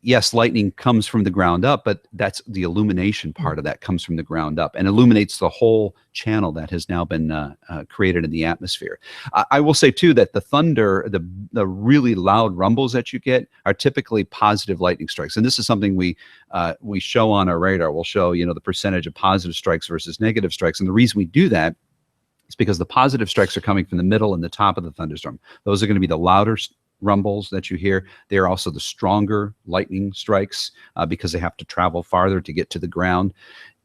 Yes, lightning comes from the ground up, but that's the illumination part of that comes from the ground up and illuminates the whole channel that has now been created in the atmosphere. I will say too that the thunder, the really loud rumbles that you get are typically positive lightning strikes, and this is something we show on our radar. We'll show the percentage of positive strikes versus negative strikes, and the reason we do that is because the positive strikes are coming from the middle and the top of the thunderstorm. Those are going to be the louder rumbles that you hear. They are also the stronger lightning strikes because they have to travel farther to get to the ground.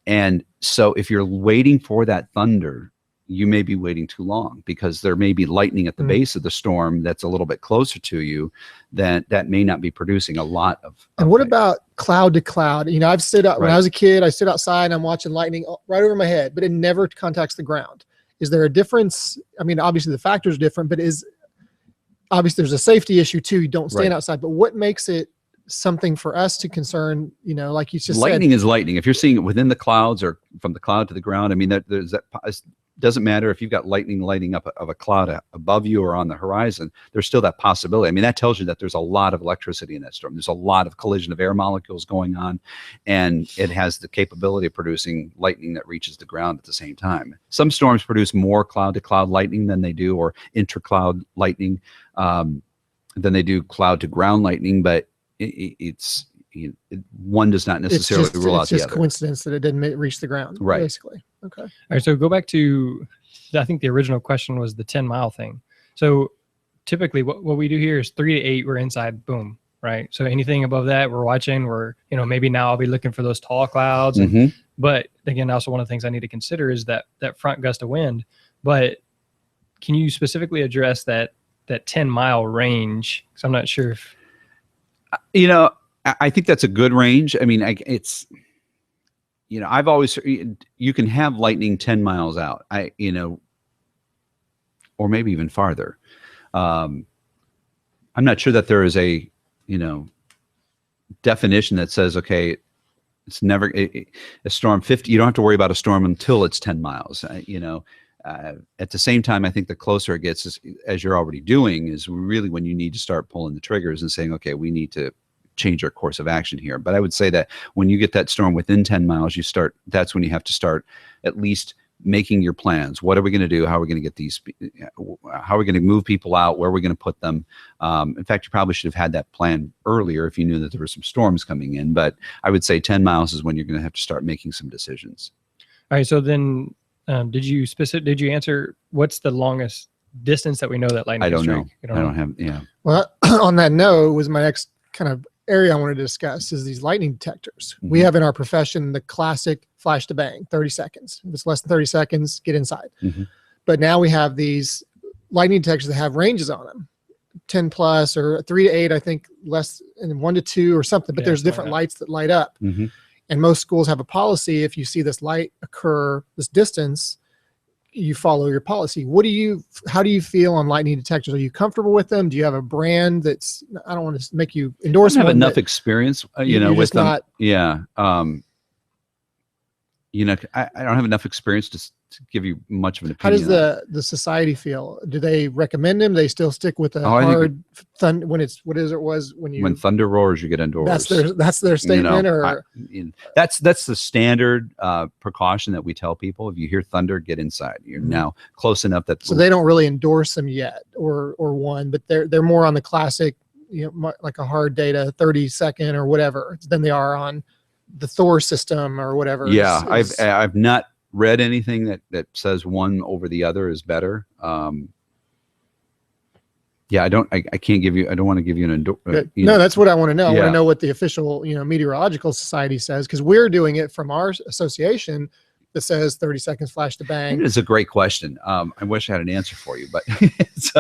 And so if you're waiting for that thunder, you may be waiting too long because there may be lightning at the base of the storm that's a little bit closer to you that may not be producing a lot of. And what about cloud to cloud? I've stood up when I was a kid, I stood outside and I'm watching lightning right over my head, but it never contacts the ground. Is there a difference? I mean, obviously the factors are different, but obviously there's a safety issue too. You don't stand outside, but what makes it something for us to concern, like you just lightning said? Is lightning. If you're seeing it within the clouds or from the cloud to the ground, I mean, doesn't matter if you've got lightning lighting up of a cloud above you or on the horizon, there's still that possibility. I mean, that tells you that there's a lot of electricity in that storm. There's a lot of collision of air molecules going on, and it has the capability of producing lightning that reaches the ground at the same time. Some storms produce more cloud-to-cloud lightning than they do, or intercloud lightning than they do cloud-to-ground lightning, but one does not necessarily rule out the other. It's just coincidence that it didn't reach the ground, basically. Okay. All right, so go back to, I think the original question was the 10-mile thing. So typically what we do here is 3 to 8, we're inside, boom, right? So anything above that, we're watching, maybe now I'll be looking for those tall clouds. But again, also one of the things I need to consider is that front gust of wind. But can you specifically address that 10-mile range? Because I'm not sure if... I think that's a good range. I mean, I've always, you can have lightning 10 miles out, or maybe even farther. I'm not sure that there is a, definition that says, okay, it's never a storm 50. You don't have to worry about a storm until it's 10 miles. At the same time, I think the closer it gets, as you're already doing, is really when you need to start pulling the triggers and saying, okay, we need to change our course of action here. But I would say that when you get that storm within 10 miles, that's when you have to start at least making your plans. What are we going to do? How are we going to get these? How are we going to move people out? Where are we going to put them? In fact, you probably should have had that plan earlier if you knew that there were some storms coming in. But I would say 10 miles is when you're going to have to start making some decisions. All right. So then did you answer what's the longest distance that we know that lightning? I don't know. I don't have. Yeah. Well, on that note, was my next kind of area I wanted to discuss is these lightning detectors. We have in our profession the classic flash to bang, 30 seconds. If it's less than 30 seconds, get inside. But now we have these lightning detectors that have ranges on them, 10 plus or 3 to 8, I think less, and 1 to 2 or something. But there's different lights that light up. And most schools have a policy. If you see this light occur, this distance, you follow your policy. How do you feel on lightning detectors? Are you comfortable with them? Do you have a brand that's, I don't want to make you endorse them. I have enough experience, with them. Not, yeah. I don't have enough experience to give you much of an opinion. How does the society feel? Do they recommend them? They still stick with the hard when thunder roars, you get indoors. That's their statement, that's the standard precaution that we tell people. If you hear thunder, get inside. You're now close enough that. So they don't really endorse them yet, or one, but they're more on the classic, like a hard data 30-second or whatever than they are on the Thor system or whatever. Yeah, I've not read anything that says one over the other is better. I can't give you, I don't want to give you an no, that's what I want to know. I want to know what the official, meteorological society says, because we're doing it from our association that says 30 seconds flash to bang. It's a great question. I wish I had an answer for you, but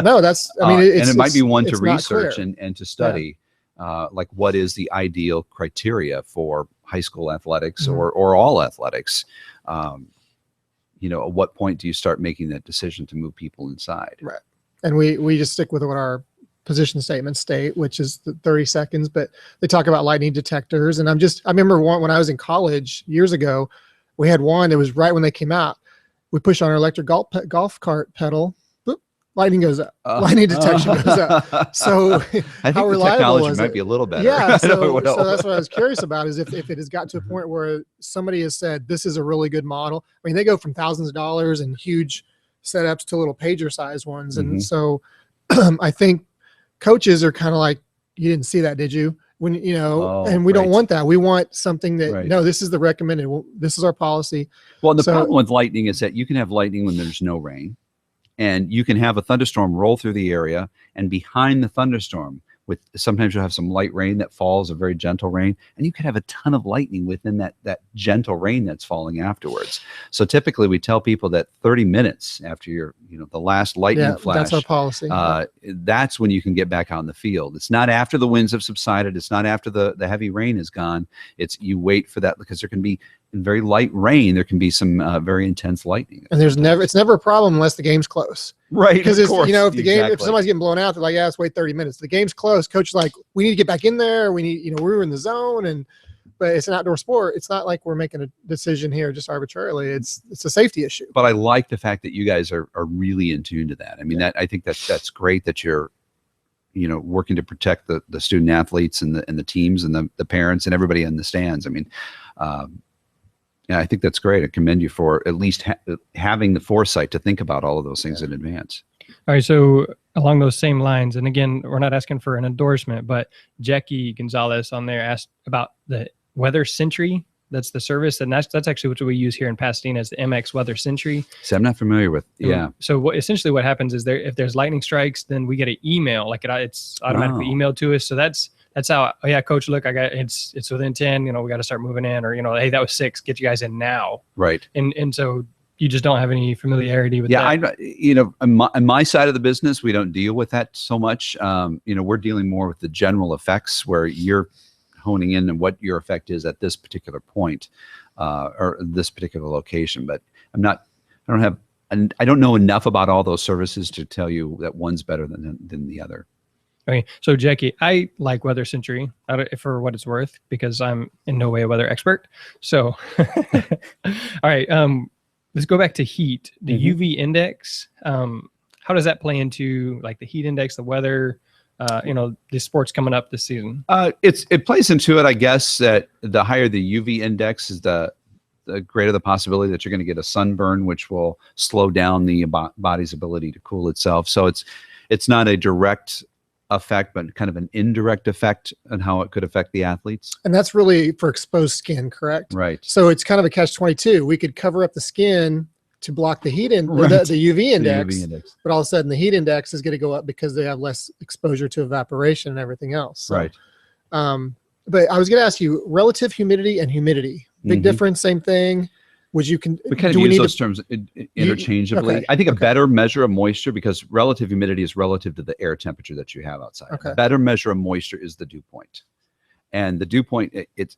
no, that's, and it might be one to research and to study, like what is the ideal criteria for high school athletics or all athletics. At what point do you start making that decision to move people inside? Right. And we just stick with what our position statements state, which is the 30 seconds, but they talk about lightning detectors. And I remember when I was in college years ago, we had one, it was right when they came out. We push on our electric golf cart pedal, boop, lightning goes up. Lightning detection goes up. So I think how the reliable technology is might it? be a little better. Yeah, I don't so know. that's what I was curious about is if it has got to a point where somebody has said this is a really good model. I mean, they go from thousands of dollars and huge setups to little pager size ones. And Mhm. so I think coaches are kind of like, you didn't see that, did you? When, Oh, and we don't right. want that. We want something that, Right. no, this is the recommended. Well, this is our policy. Well, the So- problem with lightning is that you can have lightning when there's no rain, and you can have a thunderstorm roll through the area, and behind the thunderstorm, with sometimes you'll have some light rain that falls, a very gentle rain, and you could have a ton of lightning within that gentle rain that's falling afterwards. So typically, we tell people that 30 minutes after the last lightning flash, that's our policy. that's when you can get back out in the field. It's not after the winds have subsided. It's not after the heavy rain is gone. It's you wait for that, because there can be, in very light rain, there can be some very intense lightning. And it's never a problem unless the game's close. Right. Because of if course, if the game, if exactly. somebody's getting blown out, they're like, yeah, let's wait 30 minutes. The game's close. Coach is like, we need to get back in there. We need, we were in the zone, but it's an outdoor sport. It's not like we're making a decision here just arbitrarily. It's a safety issue. But I like the fact that you guys are really in tune to that. I mean, I think that's great that you're, working to protect the student athletes and the teams and the parents and everybody in the stands. I mean, yeah, I think that's great. I commend you for at least having the foresight to think about all of those things in advance. All right, so along those same lines, and again, we're not asking for an endorsement, but Jackie Gonzalez on there asked about the Weather Sentry. That's the service, and that's actually what we use here in Pasadena as the MX Weather Sentry. So I'm not familiar with. Yeah. So essentially what happens is if there's lightning strikes, then we get an email, like it's automatically emailed to us. So that's how, oh yeah, coach, look, it's within 10, we got to start moving in, or, hey, that was 6, get you guys in now. Right. And so you just don't have any familiarity with that. Yeah, on my side of the business, we don't deal with that so much. We're dealing more with the general effects where you're honing in on what your effect is at this particular point, or this particular location. But I don't know enough about all those services to tell you that one's better than the other. Okay, so Jackie, I like Weather Sentry for what it's worth, because I'm in no way a weather expert. So, all right, let's go back to heat. The UV index. How does that play into like the heat index, the weather? The sports coming up this season. It plays into it, I guess, that the higher the UV index is, the greater the possibility that you're going to get a sunburn, which will slow down the body's ability to cool itself. So it's not a direct effect, but kind of an indirect effect on how it could affect the athletes. And that's really for exposed skin, correct? Right. So it's kind of a catch-22. We could cover up the skin to block the heat the UV index, but all of a sudden the heat index is going to go up because they have less exposure to evaporation and everything else. So, right. But I was going to ask you, relative humidity and humidity, big difference, same thing. We kind of use those terms interchangeably. Okay. I think a better measure of moisture, because relative humidity is relative to the air temperature that you have outside. Okay. A better measure of moisture is the dew point. And the dew point, it's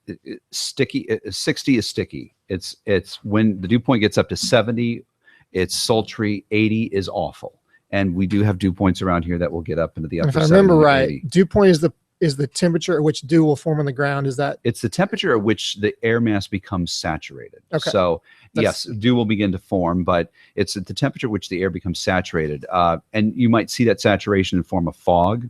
sticky. 60 is sticky. It's when the dew point gets up to 70, it's sultry. 80 is awful. And we do have dew points around here that will get up into the upper 70. If I remember right, 80. dew point is the temperature at which dew will form on the ground. Is that? It's the temperature at which the air mass becomes saturated. Okay. So yes, dew will begin to form, but it's at the temperature at which the air becomes saturated. And you might see that saturation in form of fog.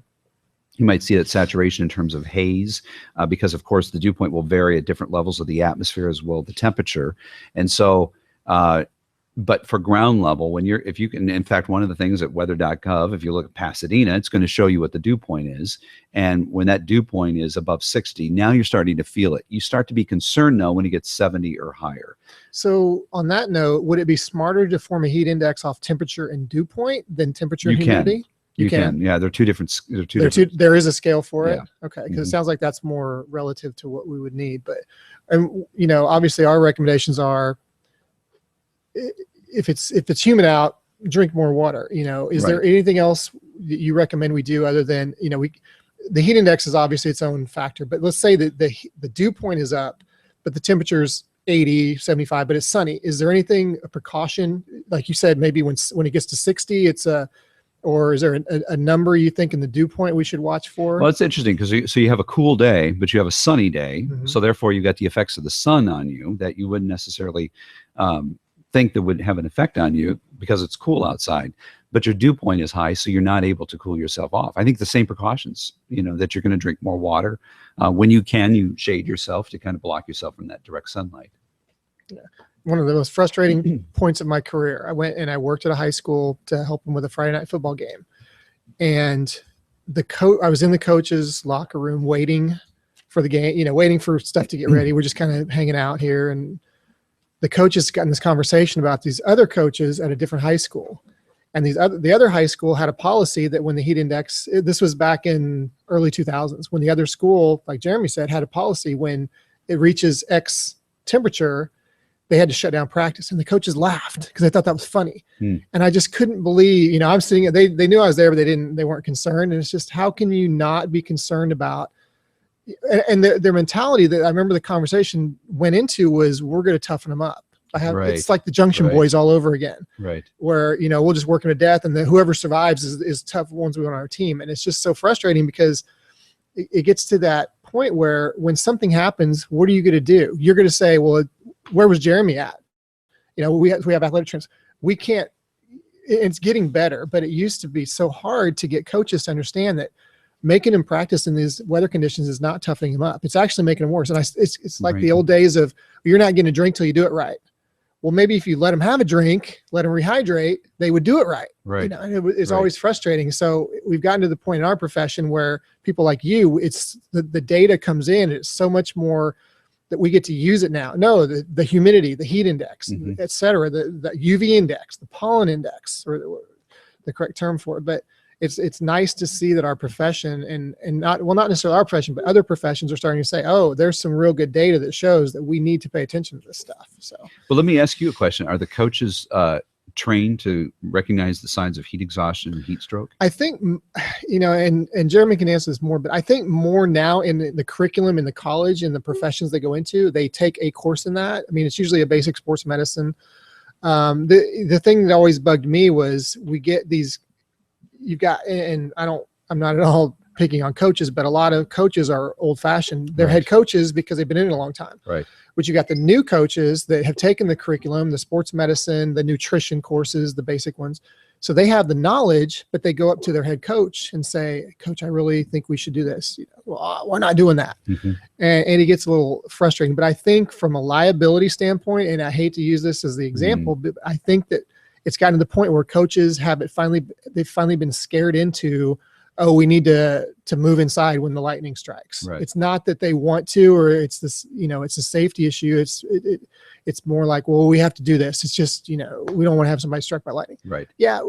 You might see that saturation in terms of haze, because of course the dew point will vary at different levels of the atmosphere as well, the temperature. And so, but for ground level, if you can, in fact, one of the things at weather.gov, if you look at Pasadena, it's going to show you what the dew point is. And when that dew point is above 60, now you're starting to feel it. You start to be concerned now when it gets 70 or higher. So on that note, would it be smarter to form a heat index off temperature and dew point than temperature and humidity? You can. Yeah, they're two different. There is a scale for it. Yeah. Okay, because it sounds like that's more relative to what we would need. But, obviously our recommendations are, if it's humid out, drink more water. Is there anything else that you recommend we do other than the heat index is obviously its own factor. But let's say that the dew point is up, but the temperature's 80, 75, but it's sunny. Is there anything, a precaution, like you said, maybe when it gets to 60, or is there a number you think in the dew point we should watch for? Well, it's interesting because you have a cool day, but you have a sunny day. So therefore you got the effects of the sun on you that you wouldn't necessarily think that would have an effect on you. because it's cool outside, but your dew point is high, so you're not able to cool yourself off. I think the same precautions, that you're going to drink more water. When you can, you shade yourself to kind of block yourself from that direct sunlight. Yeah. One of the most frustrating points of my career, I went and I worked at a high school to help them with a Friday night football game. And I was in the coach's locker room waiting for the game, waiting for stuff to get ready. We're just kind of hanging out here. And the coaches got in this conversation about these other coaches at a different high school. And the other high school had a policy that when the heat index, this was back in early 2000s, when the other school, like Jeremy said, had a policy when it reaches X temperature, they had to shut down practice. And the coaches laughed because they thought that was funny. And I just couldn't believe, I'm sitting, they knew I was there, but they weren't concerned. And it's just, how can you not be concerned about, and their mentality that I remember the conversation went into was, we're going to toughen them up. It's like the Junction Boys all over again, where, we'll just work them to death. And then whoever survives is tough ones we want on our team. And it's just so frustrating because it gets to that point where when something happens, what are you going to do? You're going to say, well, where was Jeremy at? We have athletic trainers. We can't, it's getting better, but it used to be so hard to get coaches to understand that making him practice in these weather conditions is not toughening him up. It's actually making him worse. And it's like the old days of, you're not getting a drink till you do it right. Well, maybe if you let him have a drink, let him rehydrate, they would do it right. It's always frustrating. So we've gotten to the point in our profession where people like you, it's the data comes in. It's so much more that we get to use it now. No, the humidity, the heat index, et cetera, the UV index, the pollen index, or the correct term for it. But it's nice to see that our profession and not necessarily our profession, but other professions are starting to say, oh, there's some real good data that shows that we need to pay attention to this stuff. So, well, let me ask you a question. Are the coaches trained to recognize the signs of heat exhaustion and heat stroke? I think, and Jeremy can answer this more, but I think more now in the curriculum in the college and the professions they go into, they take a course in that. I mean, it's usually a basic sports medicine. The thing that always bugged me was we get these, and I'm not at all picking on coaches, but a lot of coaches are old fashioned. They're head coaches because they've been in it a long time. But you got the new coaches that have taken the curriculum, the sports medicine, the nutrition courses, the basic ones. So they have the knowledge, but they go up to their head coach and say, Coach, I really think we should do this. Well, we're not doing that. And it gets a little frustrating. But I think from a liability standpoint, and I hate to use this as the example, but I think that it's gotten to the point where coaches they've finally been scared into, oh, we need to move inside when the lightning strikes. It's not that they want to, or it's this, it's a safety issue. It's more like, well, we have to do this. It's just, we don't want to have somebody struck by lightning. Yeah,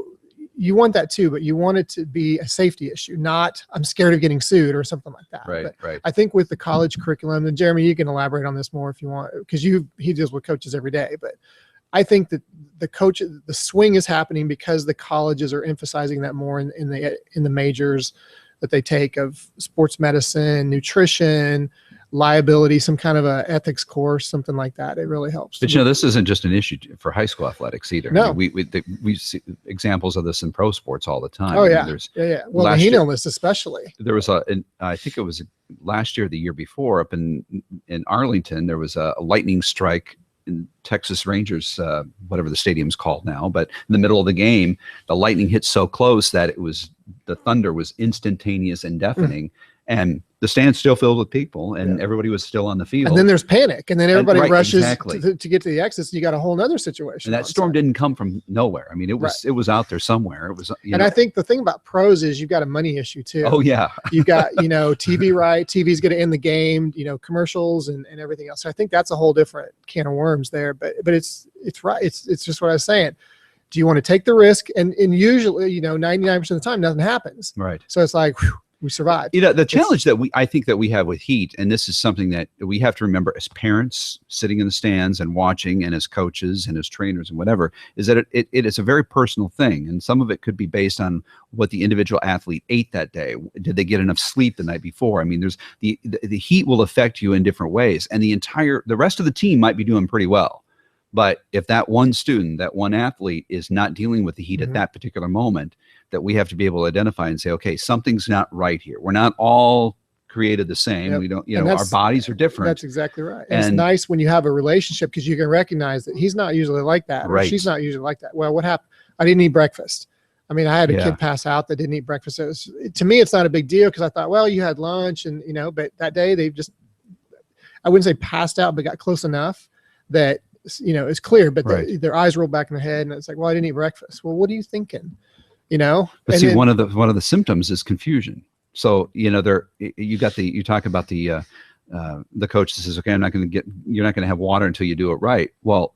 you want that too, but you want it to be a safety issue, not I'm scared of getting sued or something like that. But I think with the college curriculum, and Jeremy, you can elaborate on this more if you want, because he deals with coaches every day, but I think that the swing is happening because the colleges are emphasizing that more in the majors that they take of sports medicine, nutrition, liability, some kind of a ethics course, something like that. It really helps. But this isn't just an issue for high school athletics either. No, I mean, we see examples of this in pro sports all the time. Oh yeah, yeah. Well, the heat illness especially. There was I think it was last year, or the year before, up in Arlington, there was a lightning strike in Texas Rangers, whatever the stadium's called now, but in the middle of the game, the lightning hit so close that the thunder was instantaneous and deafening, and the stands still filled with people, and everybody was still on the field. And then there's panic, and then everybody rushes to get to the exits. You got a whole nother situation. And that storm didn't come from nowhere. I mean, it was out there somewhere. It was, I think the thing about pros is you've got a money issue too. Oh yeah, you've got TV right. TV's going to end the game. Commercials and everything else. So I think that's a whole different can of worms there. But it's right. It's just what I was saying. Do you want to take the risk? And usually 99% of the time nothing happens. Right. So it's like, whew, we survived. The challenge that I think that we have with heat, and this is something that we have to remember as parents sitting in the stands and watching, and as coaches and as trainers and whatever, is that it is a very personal thing. And some of it could be based on what the individual athlete ate that day. Did they get enough sleep the night before? I mean, there's the heat will affect you in different ways, and the rest of the team might be doing pretty well. But if that one student, that one athlete is not dealing with the heat at that particular moment, that we have to be able to identify and say, okay, something's not right here. We're not all created the same. We don't, our bodies are different. That's exactly right. And it's nice when you have a relationship because you can recognize that he's not usually like that, or she's not usually like that. Well, what happened? I didn't eat breakfast. I mean, I had a Yeah. kid pass out that didn't eat breakfast. To me, it's not a big deal because I thought, well, you had lunch and, but that day they just, I wouldn't say passed out, but got close enough that, it's clear, but Right. their eyes rolled back in their head and it's like, well, I didn't eat breakfast. Well, what are you thinking? But And see, then- one of the symptoms is confusion. So, you talk about the coach that says, okay, you're not going to have water until you do it right. Well,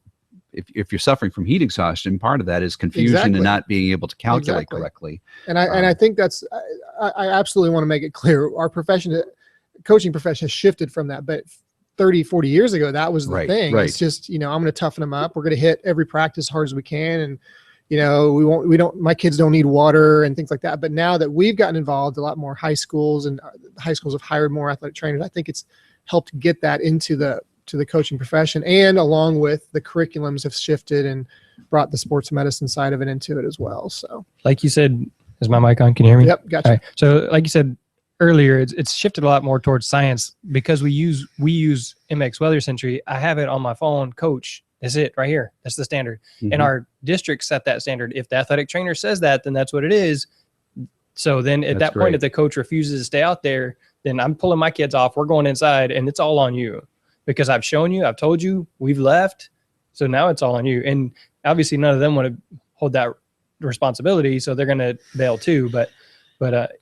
if you're suffering from heat exhaustion, part of that is confusion Exactly. and not being able to calculate Exactly. correctly. And I think that's, I absolutely want to make it clear. Our coaching profession has shifted from that, but 30, 40 years ago, that was the Right, thing. right. It's just, I'm going to toughen them up. We're going to hit every practice as hard as we can. And, my kids don't need water and things like that. But now that we've gotten involved, a lot more high schools and high schools have hired more athletic trainers. I think it's helped get that into the coaching profession, and along with the curriculums have shifted and brought the sports medicine side of it into it as well. So, Like you said, is my mic on? Can you hear me? yep, gotcha. All right. So like you said earlier, it's shifted a lot more towards science because we use MX Weather Century. I have it on my phone, coach. That's it right here. That's the standard. Mhm. And our district set that standard. If the athletic trainer says that, then that's what it is. So then at That's that point, great. if the coach refuses to stay out there, then I'm pulling my kids off. We're going inside and it's all on you because I've shown you, I've told you, we've left. So now it's all on you. And obviously none of them want to hold that responsibility. So they're going to bail too. But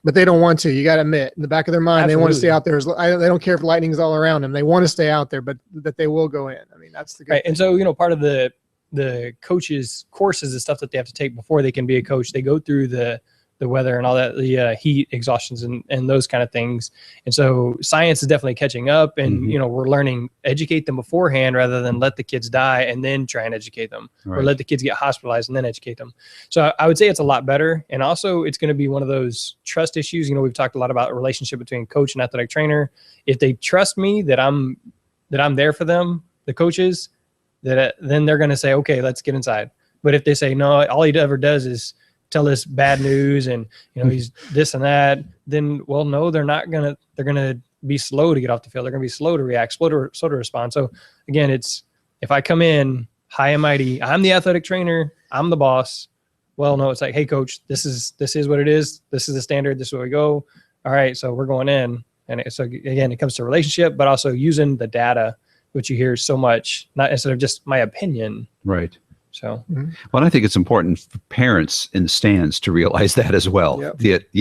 they don't want to. You got to admit, in the back of their mind, they want to stay out Absolutely. there. They don't care if lightning's all around them. They want to stay out there, but that they will go in. I mean, that's the good right. thing. And so, part of the coaches courses is stuff that they have to take before they can be a coach. They go through the weather and all that, the heat exhaustions and those kind of things. And so science is definitely catching up and, Mhm. we're learning, educate them beforehand rather than let the kids die and then try and educate them or Right. let the kids get hospitalized and then educate them. So I would say it's a lot better. And also it's going to be one of those trust issues. We've talked a lot about a relationship between coach and athletic trainer. If they trust me that I'm there for them, the coaches, then they're going to say, okay, let's get inside. But if they say, no, all he ever does is tell us bad news and he's this and that, then no, they're gonna be slow to get off the field. They're gonna be slow to react, slow to respond. So again, it's if I come in high and mighty, I'm the athletic trainer, I'm the boss. Well, no, it's like, hey coach, this is what it is. This is the standard. This is where we go. All right, so we're going in. And so again, it comes to relationship, but also using the data, which you hear so much, not instead of just my opinion. Right. So Well, I think it's important for parents in the stands to realize that as well. Yep.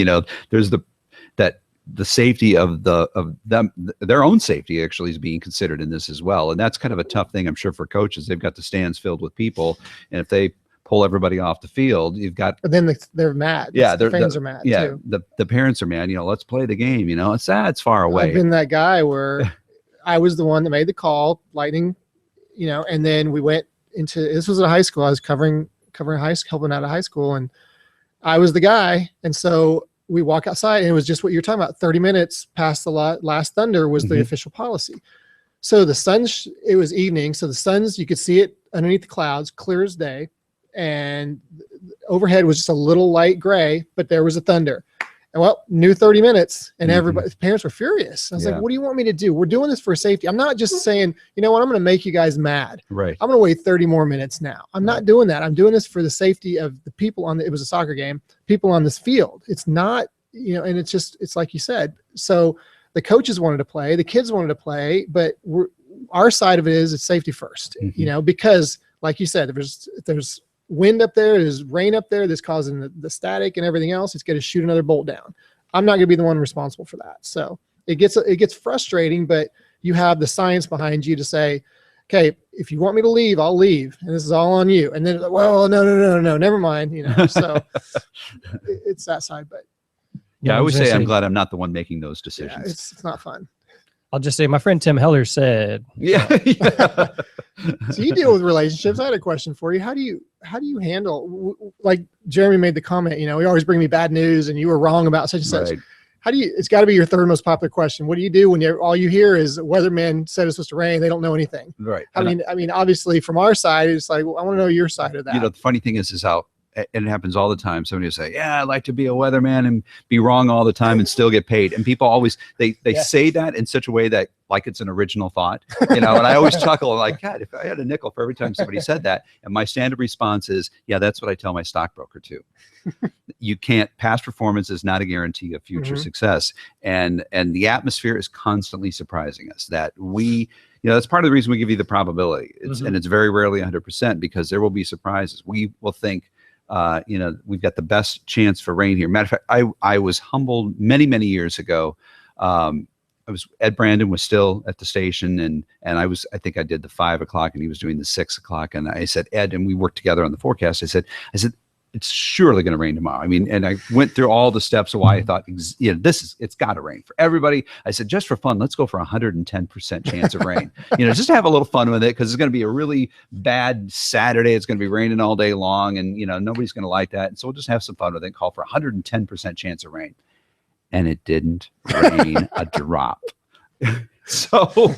There's the safety of them, their own safety actually is being considered in this as well. And that's kind of a tough thing, I'm sure, for coaches. They've got the stands filled with people, and if they pull everybody off the field, you've got. But then they're mad. Yeah, the fans are mad Yeah, too. the parents are mad. Let's play the game. It's far away. I've been that guy where I was the one that made the call, lightning, and then we went into, this was at a high school. I was covering high school, helping out of high school, and I was the guy. And so we walk outside, and it was just what you're talking about. 30 minutes past the last thunder was the Mhm. official policy. So the sun, it was evening. So the sun's, you could see it underneath the clouds, clear as day. And overhead was just a little light gray, but there was a thunder. And new 30 minutes, and everybody, parents were furious. I was Yeah. like, what do you want me to do? We're doing this for safety. I'm not just saying, you know what, I'm going to make you guys mad. Right. I'm going to wait 30 more minutes now. I'm not doing that. I'm doing this for the safety of the people it was a soccer game, people on this field. It's not, and it's like you said. So the coaches wanted to play, the kids wanted to play, but our side of it is it's safety first, because like you said, there's wind up there, there's rain up there that's causing the static and everything else. It's going to shoot another bolt down. I'm not going to be the one responsible for that. So it gets frustrating, but you have the science behind you to say, okay, if you want me to leave, I'll leave, and this is all on you. And then, well, no, never mind. So it's that side, but Yeah, I I'm always just say gonna I'm glad I'm not the one making those yeah, decisions. it's not fun. I'll just say my friend Tim Heller said, Yeah. So you deal with relationships. I had a question for you. How do you handle, like Jeremy made the comment, you always bring me bad news and you were wrong about such and such. Right. It's got to be your third most popular question. What do you do when all you hear is weatherman said it's supposed to rain? They don't know anything. Right. I mean, obviously from our side, it's like, well, I want to know your side of that. The funny thing is how and it happens all the time. Somebody will say, yeah, I'd like to be a weatherman and be wrong all the time and still get paid. And people always, they say that in such a way that like it's an original thought, and I always chuckle. I'm like, God, if I had a nickel for every time somebody said that. And my standard response is, yeah, that's what I tell my stockbroker too. You can't, past performance is not a guarantee of future success. And the atmosphere is constantly surprising us that that's part of the reason we give you the probability. And it's very rarely 100% because there will be surprises. We will think, we've got the best chance for rain here. Matter of fact, I was humbled many years ago. Ed Brandon was still at the station, and I think I did the 5 o'clock and he was doing the 6 o'clock. And I said, Ed, and we worked together on the forecast. I said, it's surely going to rain tomorrow. I mean, and I went through all the steps of why I thought, it's got to rain for everybody. I said, just for fun, let's go for 110% chance of rain. Just to have a little fun with it, because it's going to be a really bad Saturday. It's going to be raining all day long, and nobody's going to like that. And so we'll just have some fun with it. Call for 110% chance of rain, and it didn't rain a drop. So,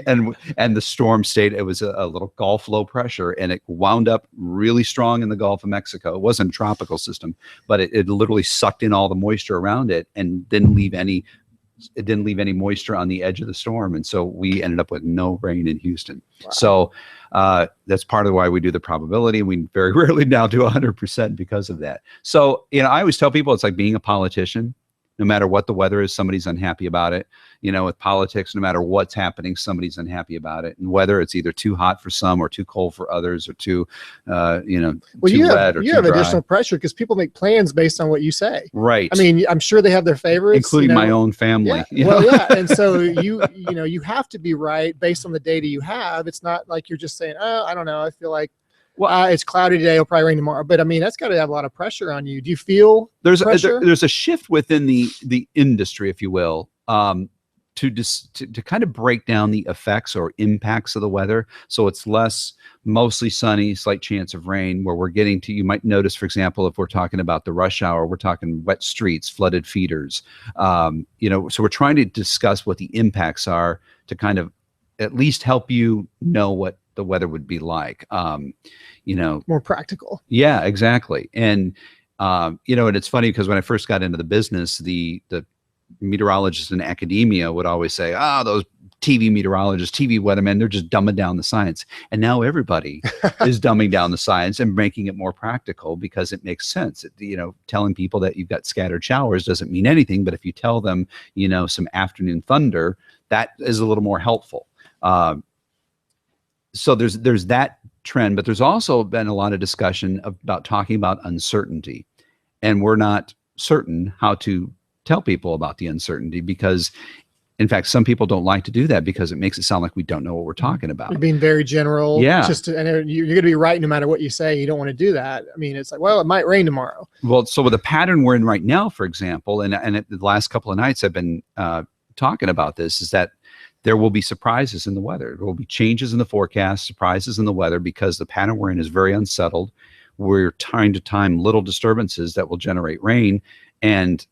and the storm stayed, it was a little Gulf low pressure, and it wound up really strong in the Gulf of Mexico. It wasn't a tropical system, but it literally sucked in all the moisture around it and didn't leave any moisture on the edge of the storm. And so we ended up with no rain in Houston. Wow. So that's part of why we do the probability. We very rarely now do 100% because of that. So, I always tell people it's like being a politician. No matter what the weather is, somebody's unhappy about it. With politics, no matter what's happening, somebody's unhappy about it. And whether it's either too hot for some or too cold for others, or too, too wet or you too have dry. Additional pressure because people make plans based on what you say. Right. I mean, I'm sure they have their favorites, including my own family. Yeah. Well, yeah. And so you have to be right based on the data you have. It's not like you're just saying, oh, I don't know, I feel like, well, it's cloudy today, it'll probably rain tomorrow. But I mean, that's got to have a lot of pressure on you. Do you feel there's a shift within the industry, if you will, to kind of break down the effects or impacts of the weather. So it's less mostly sunny, slight chance of rain, where we're getting to, you might notice, for example, if we're talking about the rush hour, we're talking wet streets, flooded feeders. So we're trying to discuss what the impacts are to kind of at least help you know what the weather would be like, more practical. Yeah, exactly. And, and it's funny because when I first got into the business, the meteorologists in academia would always say, those TV meteorologists, TV weathermen, they're just dumbing down the science. And now everybody is dumbing down the science and making it more practical because it makes sense. Telling people that you've got scattered showers doesn't mean anything, but if you tell them, some afternoon thunder, that is a little more helpful. So there's that trend, but there's also been a lot of discussion about talking about uncertainty, and we're not certain how to tell people about the uncertainty because, in fact, some people don't like to do that because it makes it sound like we don't know what we're talking about. You're being very general. Yeah. And you're going to be right no matter what you say. You don't want to do that. I mean, it's like, well, it might rain tomorrow. Well, so with the pattern we're in right now, for example, and the last couple of nights I've been talking about this, is that there will be surprises in the weather. There will be changes in the forecast, surprises in the weather, because the pattern we're in is very unsettled. We're trying to time little disturbances that will generate rain. And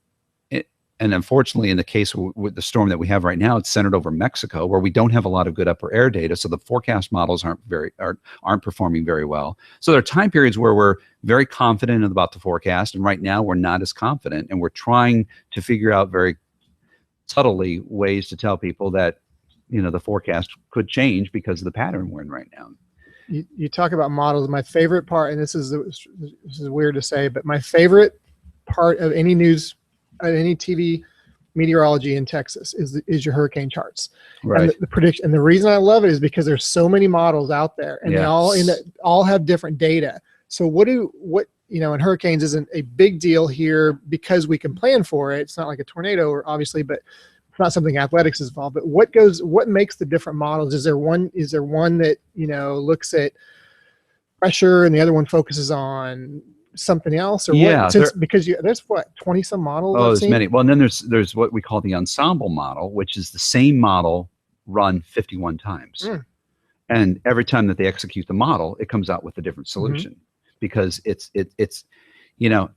unfortunately, in the case with the storm that we have right now, it's centered over Mexico, where we don't have a lot of good upper air data. So the forecast models aren't performing very well. So there are time periods where we're very confident about the forecast, and right now we're not as confident. And we're trying to figure out very subtly ways to tell people that the forecast could change because of the pattern we're in right now. You talk about models. My favorite part, and this is weird to say, but my favorite part of any news, any TV meteorology in Texas is your hurricane charts. Right. And the prediction. And the reason I love it is because there's so many models out there, and they all have different data. So and hurricanes isn't a big deal here because we can plan for it. It's not like a tornado, or obviously, but it's not something athletics is involved. But what makes the different models? Is there one that looks at pressure and the other one focuses on something else? Or because there's 20 some models. Oh, there's many. Well, and then there's what we call the ensemble model, which is the same model run 51 times. And every time that they execute the model, it comes out with a different solution. Because it's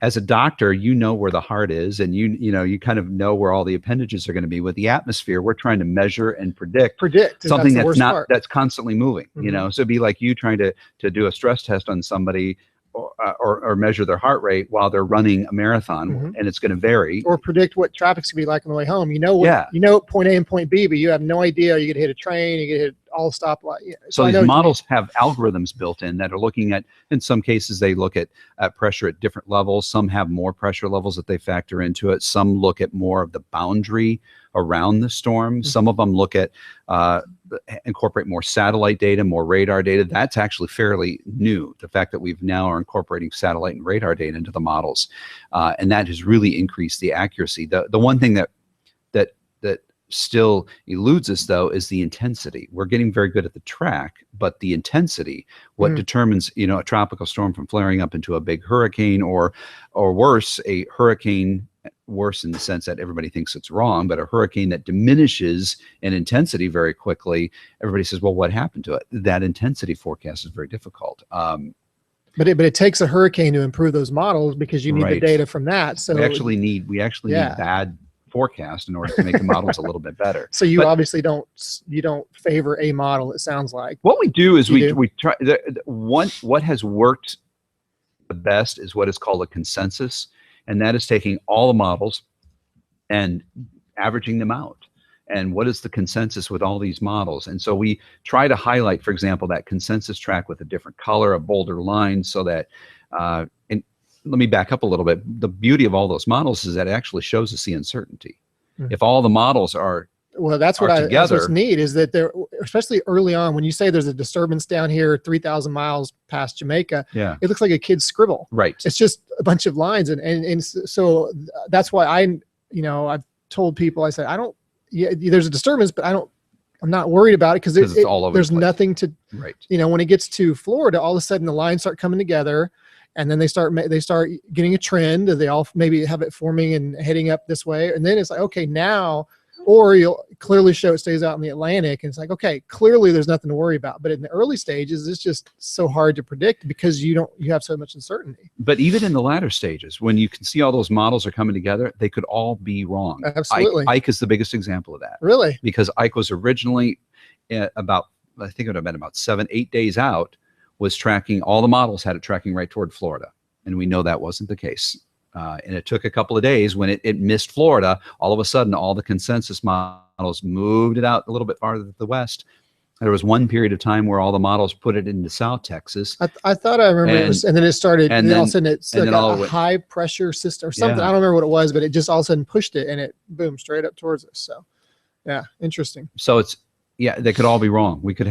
as a doctor, where the heart is, and you kind of know where all the appendages are going to be. With the atmosphere, we're trying to measure and predict something that's constantly moving. So it'd be like you trying to do a stress test on somebody or measure their heart rate while they're running a marathon, Mhm. and it's going to vary. Or predict what traffic's gonna be like on the way home. You know what? Yeah. You know point A and point B, but you have no idea. You get hit a train. You get hit all stoplight. Yeah. So I know these what you models have algorithms built in that are looking at, in some cases, they look at pressure at different levels. Some have more pressure levels that they factor into it. Some look at more of the boundary around the storm. Mhm. Some of them look at, incorporate more satellite data, more radar data. That's actually fairly new. The fact that we've now are incorporating satellite and radar data into the models. And that has really increased the accuracy. The one thing that still eludes us, though, is the intensity. We're getting very good at the track, but the intensity, what determines, a tropical storm from flaring up into a big hurricane, or worse, a hurricane, worse in the sense that everybody thinks it's wrong, but a hurricane that diminishes in intensity very quickly. Everybody says, well, what happened to it? That intensity forecast is very difficult. But it takes a hurricane to improve those models because you need the Right. data from that. So we actually need Yeah. bad forecast in order to make the models a little bit better. So you But obviously don't favor a model. It sounds like. what we do is You do? we try what has worked the best is what is called a consensus, and that is taking all the models and averaging them out. And what is the consensus with all these models? And so we try to highlight, for example, that consensus track with a different color, a bolder line, so that and let me back up a little bit. The beauty of all those models is that it actually shows us the uncertainty. Mhm. If all the models are Well, that's what are that's what's together. neat is that they're, especially early on, when you say there's a disturbance down here 3,000 miles past Jamaica, yeah, it looks like a kid's scribble. right. It's just a bunch of lines. And so that's why I've told people, I said, there's a disturbance, but I'm not worried about it because 'Cause it's all over the there's place. nothing to, Right. when it gets to Florida, all of a sudden the lines start coming together. And then they start getting a trend. They all maybe have it forming and heading up this way. And then it's like, okay, now, or you'll clearly show it stays out in the Atlantic. And it's like, okay, clearly there's nothing to worry about. But in the early stages, it's just so hard to predict because you have so much uncertainty. But even in the latter stages, when you can see all those models are coming together, they could all be wrong. Absolutely. Ike is the biggest example of that, Really? because Ike was originally I think it would have been about 7-8 days out, was tracking, all the models had it tracking right toward Florida. And we know that wasn't the case. And it took a couple of days when it missed Florida. All of a sudden, all the consensus models moved it out a little bit farther to the west. There was one period of time where all the models put it into South Texas. I thought I remember it was, and then it started, and then all of a sudden it's and like then all a went- high pressure system or something. Yeah. I don't remember what it was, but it just all of a sudden pushed it and it boom straight up towards us. So yeah, interesting. So they could all be wrong. We could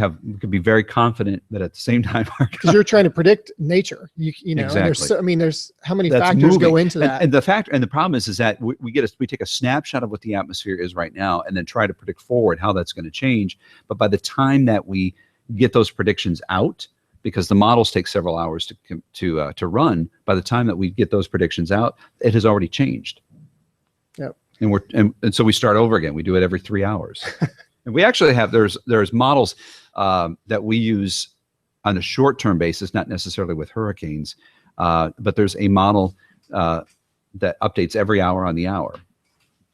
be very confident that at the same time, Because you're trying to predict nature. You know, and Exactly. there's how many That's factors go moving. into that. And the problem is that we take a snapshot of what the atmosphere is right now, and then try to predict forward how that's going to change. But by the time that we get those predictions out, because the models take several hours to run, by the time that we get those predictions out, it has already changed. Yep. And so we start over again. We do it every 3 hours. And we actually have, there's models that we use on a short-term basis, not necessarily with hurricanes, but there's a model that updates every hour on the hour.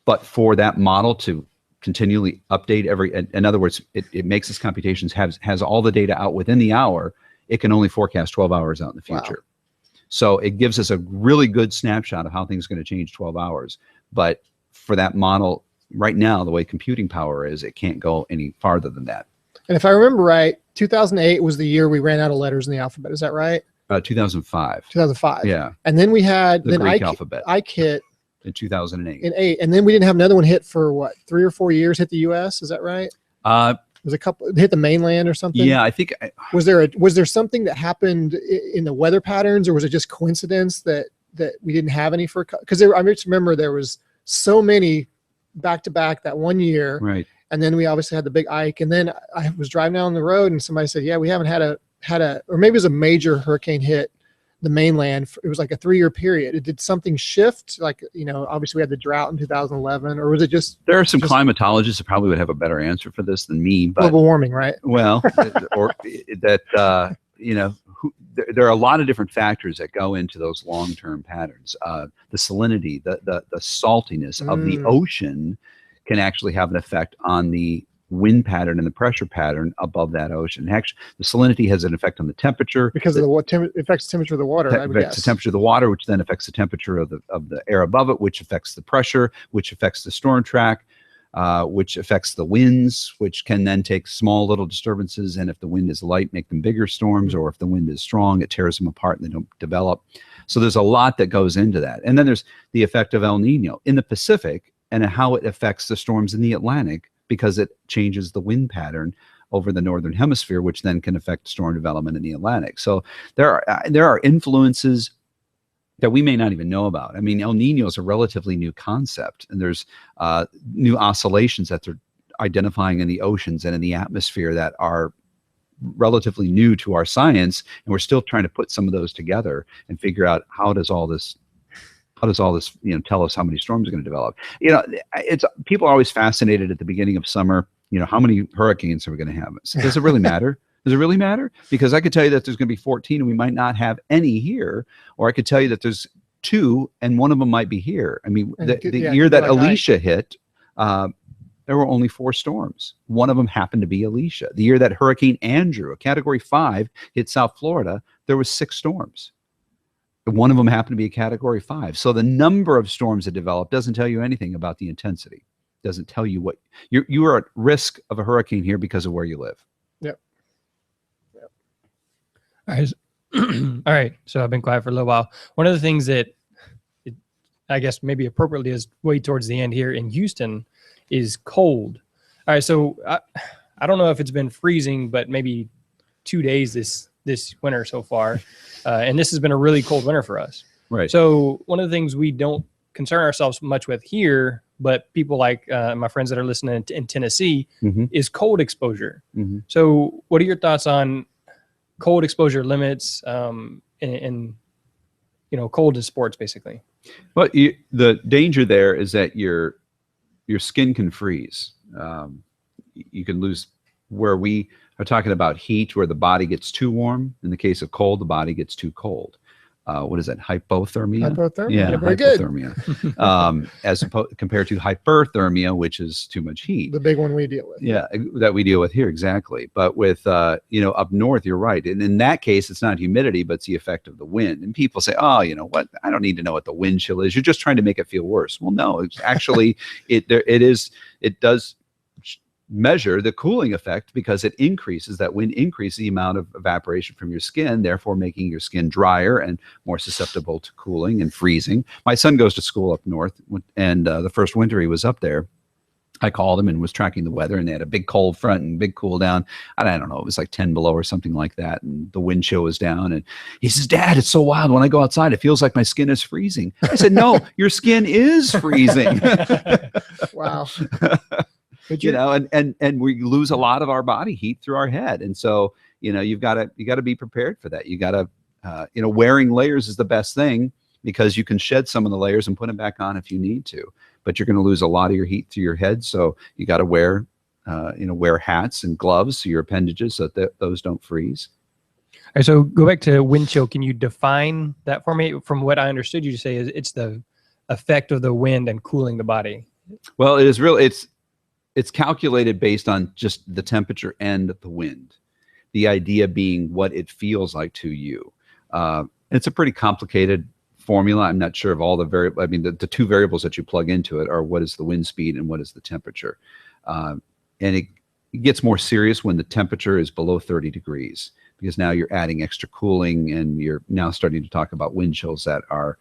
But for that model to continually update in other words, it makes its computations, has all the data out within the hour, it can only forecast 12 hours out in the future. Wow. So it gives us a really good snapshot of how things are going to change 12 hours. But for that model, right now, the way computing power is, it can't go any farther than that. And if I remember right, 2008 was the year we ran out of letters in the alphabet. Is that right? 2005. 2005. Yeah. And then we had The Greek alphabet. Ike hit in 2008. In 8, and then we didn't have another one hit for what, 3 or 4 years. Hit the U.S. Is that right? It was a couple hit the mainland or something. Yeah, I think. Was there something that happened in the weather patterns, or was it just coincidence that we didn't have any for? Because I just remember there was so many back to back that one year, right? And then we obviously had the big Ike, and then I was driving down the road, and somebody said, "Yeah, we haven't had a, or maybe it was a major hurricane hit the mainland. It was like a 3-year period. Did something shift? Like, obviously we had the drought in 2011, or was it just?" There are some climatologists that probably would have a better answer for this than me. But global warming, right? Well, or that there are a lot of different factors that go into those long-term patterns. The salinity, the saltiness of the ocean can actually have an effect on the wind pattern and the pressure pattern above that ocean. Actually, the salinity has an effect on the temperature because of the affects the temperature of the water. that I would affects guess. the temperature of the water, which then affects the temperature of the air above it, which affects the pressure, which affects the storm track, which affects the winds, which can then take small little disturbances, and if the wind is light, make them bigger storms, or if the wind is strong, it tears them apart and they don't develop. So there's a lot that goes into that. And then there's the effect of El Nino in the Pacific and how it affects the storms in the Atlantic, because it changes the wind pattern over the northern hemisphere, which then can affect storm development in the Atlantic. So there are influences that we may not even know about. I mean, El Nino is a relatively new concept, and there's new oscillations that they're identifying in the oceans and in the atmosphere that are relatively new to our science, and we're still trying to put some of those together and figure out how does all this tell us how many storms are going to develop. It's people are always fascinated at the beginning of summer. How many hurricanes are we going to have? So does it really matter? Does it really matter? Because I could tell you that there's going to be 14 and we might not have any here, or I could tell you that there's 2 and one of them might be here. I mean, the year that Alicia hit, there were only 4 storms. One of them happened to be Alicia. The year that Hurricane Andrew, a Category 5, hit South Florida, there was 6 storms. One of them happened to be a Category 5. So the number of storms that develop doesn't tell you anything about the intensity. Doesn't tell you what you are at risk of a hurricane here because of where you live. Yep. All right. So I've been quiet for a little while. One of the things that I guess maybe appropriately is way towards the end here in Houston is cold. All right. So I don't know if it's been freezing, but maybe 2 days this winter so far. And this has been a really cold winter for us. Right. So one of the things we don't concern ourselves much with here, but people like my friends that are listening in Tennessee, is cold exposure. So what are your thoughts on cold exposure limits and cold in sports, basically? Well, the danger there is that your skin can freeze. You can lose, where we are talking about heat, where the body gets too warm. In the case of cold, the body gets too cold. What is that? Hypothermia? Hypothermia. Yeah, very hypothermia. As compared to hyperthermia, which is too much heat. The big one we deal with. Yeah, that we deal with here, exactly. But with up north, you're right. And in that case, it's not humidity, but it's the effect of the wind. And people say, oh, you know what? I don't need to know what the wind chill is. You're just trying to make it feel worse. Well, no, it's actually it does measure the cooling effect, because it increases, that wind increases the amount of evaporation from your skin, therefore making your skin drier and more susceptible to cooling and freezing. My son goes to school up north, and the first winter he was up there, I called him and was tracking the weather, and they had a big cold front and big cool down. And I don't know, it was like 10 below or something like that. And the wind chill was down. And he says, Dad, it's so wild. When I go outside, it feels like my skin is freezing. I said, no, your skin is freezing. Wow. But and we lose a lot of our body heat through our head. And so, you got to be prepared for that. You got to, wearing layers is the best thing, because you can shed some of the layers and put them back on if you need to, but you're going to lose a lot of your heat through your head. So you got to wear hats and gloves so your appendages, so that those don't freeze. All right, so go back to wind chill. Can you define that for me? From what I understood you to say, is it's the effect of the wind and cooling the body. Well, it's calculated based on just the temperature and the wind. The idea being what it feels like to you. It's a pretty complicated formula. I'm not sure of all the the 2 variables that you plug into it are what is the wind speed and what is the temperature. And it gets more serious when the temperature is below 30 degrees, because now you're adding extra cooling, and you're now starting to talk about wind chills that are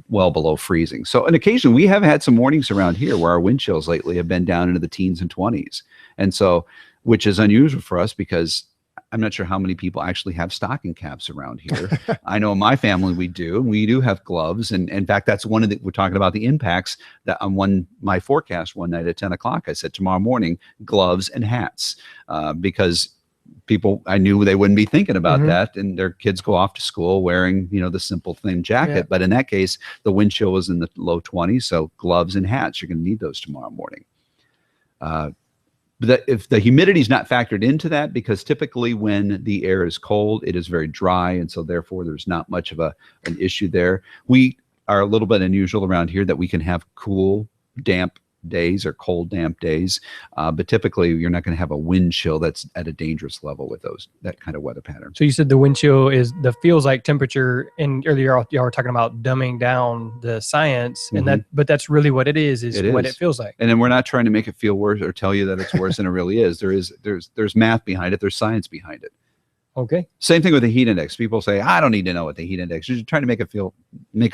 well below freezing. So on occasion, we have had some mornings around here where our wind chills lately have been down into the teens and 20s. And so, which is unusual for us, because I'm not sure how many people actually have stocking caps around here. I know in my family we do. We do have gloves. And in fact, that's one of we're talking about the impacts that on my forecast one night at 10 o'clock, I said tomorrow morning, gloves and hats, because people, I knew they wouldn't be thinking about that, and their kids go off to school wearing, the simple thin jacket. Yeah. But in that case, the wind chill was in the low 20s, so gloves and hats, you're going to need those tomorrow morning. But if the humidity is not factored into that, because typically when the air is cold, it is very dry, and so therefore there's not much of an issue there. We are a little bit unusual around here that we can have cool, damp days or cold, damp days. But typically, you're not going to have a wind chill that's at a dangerous level with that kind of weather pattern. So you said the wind chill is the feels like temperature, and earlier y'all were talking about dumbing down the science, and but that's really what it is what it feels like. And then we're not trying to make it feel worse or tell you that it's worse than it really is. There's math behind it. There's science behind it. Okay. Same thing with the heat index. People say, I don't need to know what the heat index is. You're trying to make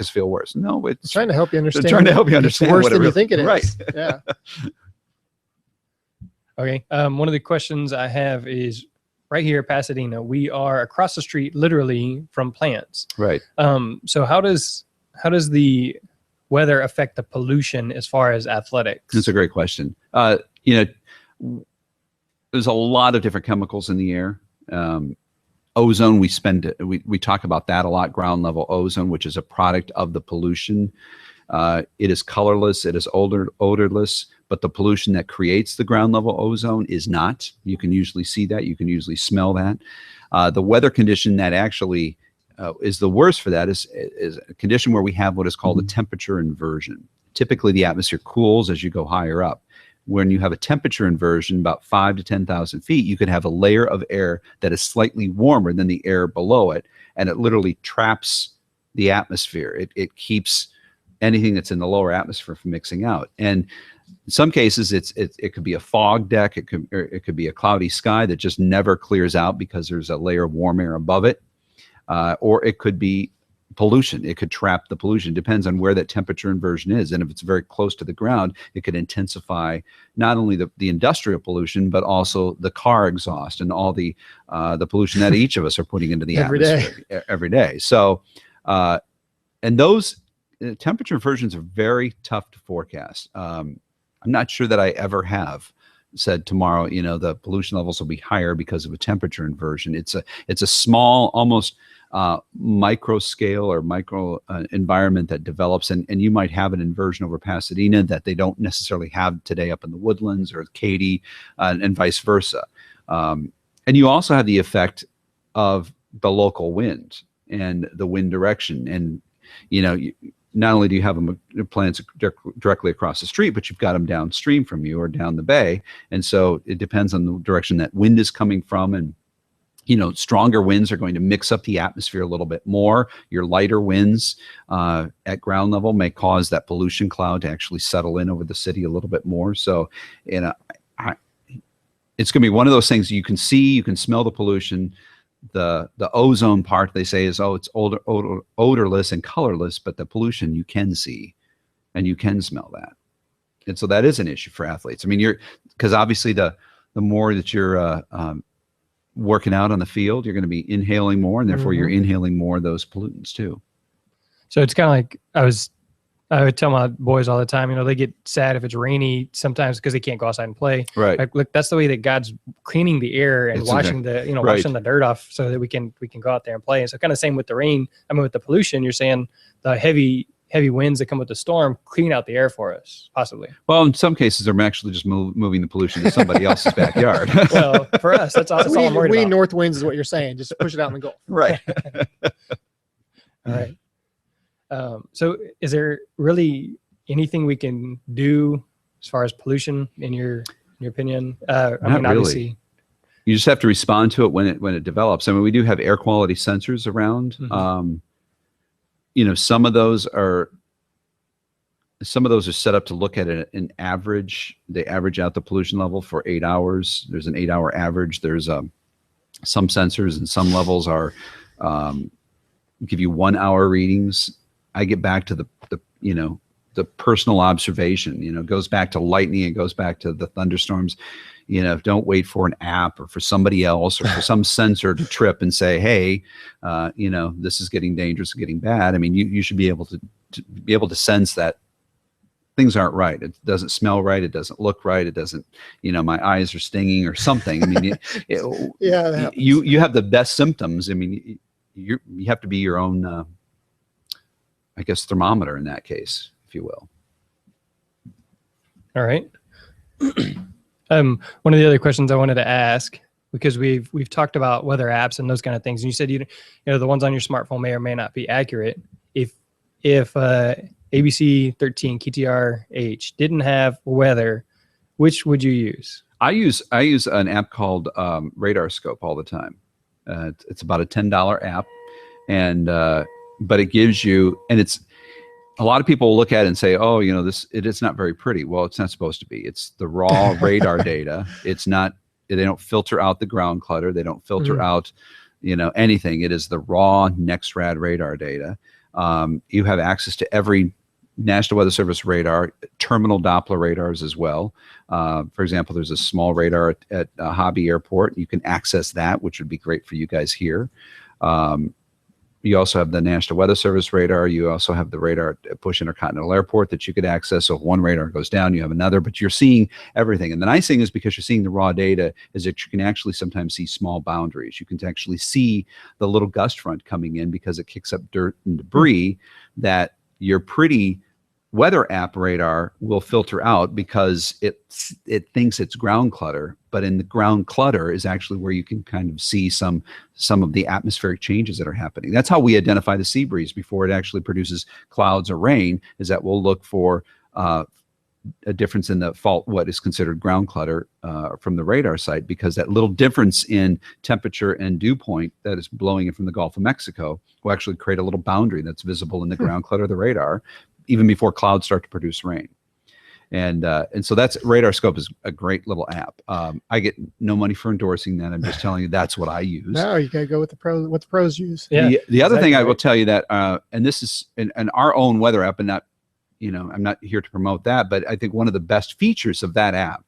us feel worse. No, it's trying to help you understand. They're trying to help you understand it's worse what than it you think it is. Right. Yeah. Okay. One of the questions I have is right here, Pasadena. We are across the street, literally, from plants. Right. So how does the weather affect the pollution as far as athletics? That's a great question. There's a lot of different chemicals in the air. Ozone, we talk about that a lot. Ground level ozone, which is a product of the pollution. It is colorless. It is odorless. But the pollution that creates the ground level ozone is not. You can usually see that. You can usually smell that. The weather condition that actually is the worst for that is a condition where we have what is called a temperature inversion. Typically, the atmosphere cools as you go higher up. When you have a temperature inversion, about 5,000 to 10,000 feet, you could have a layer of air that is slightly warmer than the air below it, and it literally traps the atmosphere. It keeps anything that's in the lower atmosphere from mixing out. And in some cases, it could be a fog deck. It could be a cloudy sky that just never clears out because there's a layer of warm air above it, or it could be pollution. It could trap the pollution. It depends on where that temperature inversion is. And if it's very close to the ground, it could intensify not only the industrial pollution, but also the car exhaust and all the pollution that each of us are putting into the atmosphere every day. So, and those temperature inversions are very tough to forecast. I'm not sure that I ever have said tomorrow, the pollution levels will be higher because of a temperature inversion. It's a small, almost micro scale or micro environment that develops, and you might have an inversion over Pasadena that they don't necessarily have today up in the Woodlands or Katy, and vice versa. And you also have the effect of the local wind and the wind direction. And not only do you have them plants directly across the street, but you've got them downstream from you or down the bay. And so it depends on the direction that wind is coming from. And stronger winds are going to mix up the atmosphere a little bit more. Your lighter winds at ground level may cause that pollution cloud to actually settle in over the city a little bit more. So, it's going to be one of those things you can see, you can smell the pollution. The ozone part, they say, is, it's odorless and colorless, but the pollution you can see and you can smell that. And so that is an issue for athletes. I mean, because obviously the more that you're working out on the field, you're going to be inhaling more, and therefore you're inhaling more of those pollutants too. So it's kind of like I would tell my boys all the time, they get sad if it's rainy sometimes because they can't go outside and play. Right. Like, look, that's the way that God's cleaning the air and washing washing the dirt off so that we can go out there and play. And so kind of same with the rain. I mean, with the pollution, you're saying the heavy winds that come with the storm clean out the air for us, possibly. Well, in some cases, they're actually just moving the pollution to somebody else's backyard. Well, for us, that's all I'm worried about. We need north winds is what you're saying. Just push it out in the Gulf. Right. All right. So is there really anything we can do as far as pollution in your opinion? Not really. Obviously, you just have to respond to it when it develops. I mean, we do have air quality sensors around. Some of those are set up to look at an average. They average out the pollution level for 8 hours. There's an 8-hour average. There's some sensors and some levels are give you 1 hour readings. I get back to the personal observation. It goes back to lightning. It goes back to the thunderstorms. Don't wait for an app or for somebody else or for some sensor to trip and say, hey, this is getting dangerous, getting bad. I mean, you should be able to sense that things aren't right. It doesn't smell right. It doesn't look right. It doesn't, my eyes are stinging or something. I mean, you have the best symptoms. I mean, you have to be your own, I guess, thermometer in that case, if you will. All right. One of the other questions I wanted to ask, because we've talked about weather apps and those kind of things, and you said the ones on your smartphone may or may not be accurate. If a ABC 13 KTRH didn't have weather, which would you use? I use an app called Radar Scope all the time. It's about a $10 app, and but it gives you, and it's a lot of people look at it and say, oh, it is not very pretty. Well, it's not supposed to be. It's the raw radar data. It's not. They don't filter out the ground clutter. They don't filter out, anything. It is the raw NexRad radar data. You have access to every National Weather Service radar, terminal Doppler radars as well. For example, there's a small radar at Hobby Airport. You can access that, which would be great for you guys here. You also have the National Weather Service radar. You also have the radar at Bush Intercontinental Airport that you could access. So if one radar goes down, you have another, but you're seeing everything. And the nice thing is, because you're seeing the raw data, is that you can actually sometimes see small boundaries. You can actually see the little gust front coming in because it kicks up dirt and debris that your pretty weather app radar will filter out because it thinks it's ground clutter, but in the ground clutter is actually where you can kind of see some of the atmospheric changes that are happening. That's how we identify the sea breeze before it actually produces clouds or rain, is that we'll look for a difference in the fault, what is considered ground clutter from the radar site, because that little difference in temperature and dew point that is blowing in from the Gulf of Mexico will actually create a little boundary that's visible in the ground clutter of the radar, even before clouds start to produce rain. And so that's Radar Scope is a great little app. I get no money for endorsing that. I'm just telling you that's what I use. No, you gotta go with the pros. What the pros use. Yeah, the other thing I will right. tell you that, and this is in our own weather app, and not, I'm not here to promote that, but I think one of the best features of that app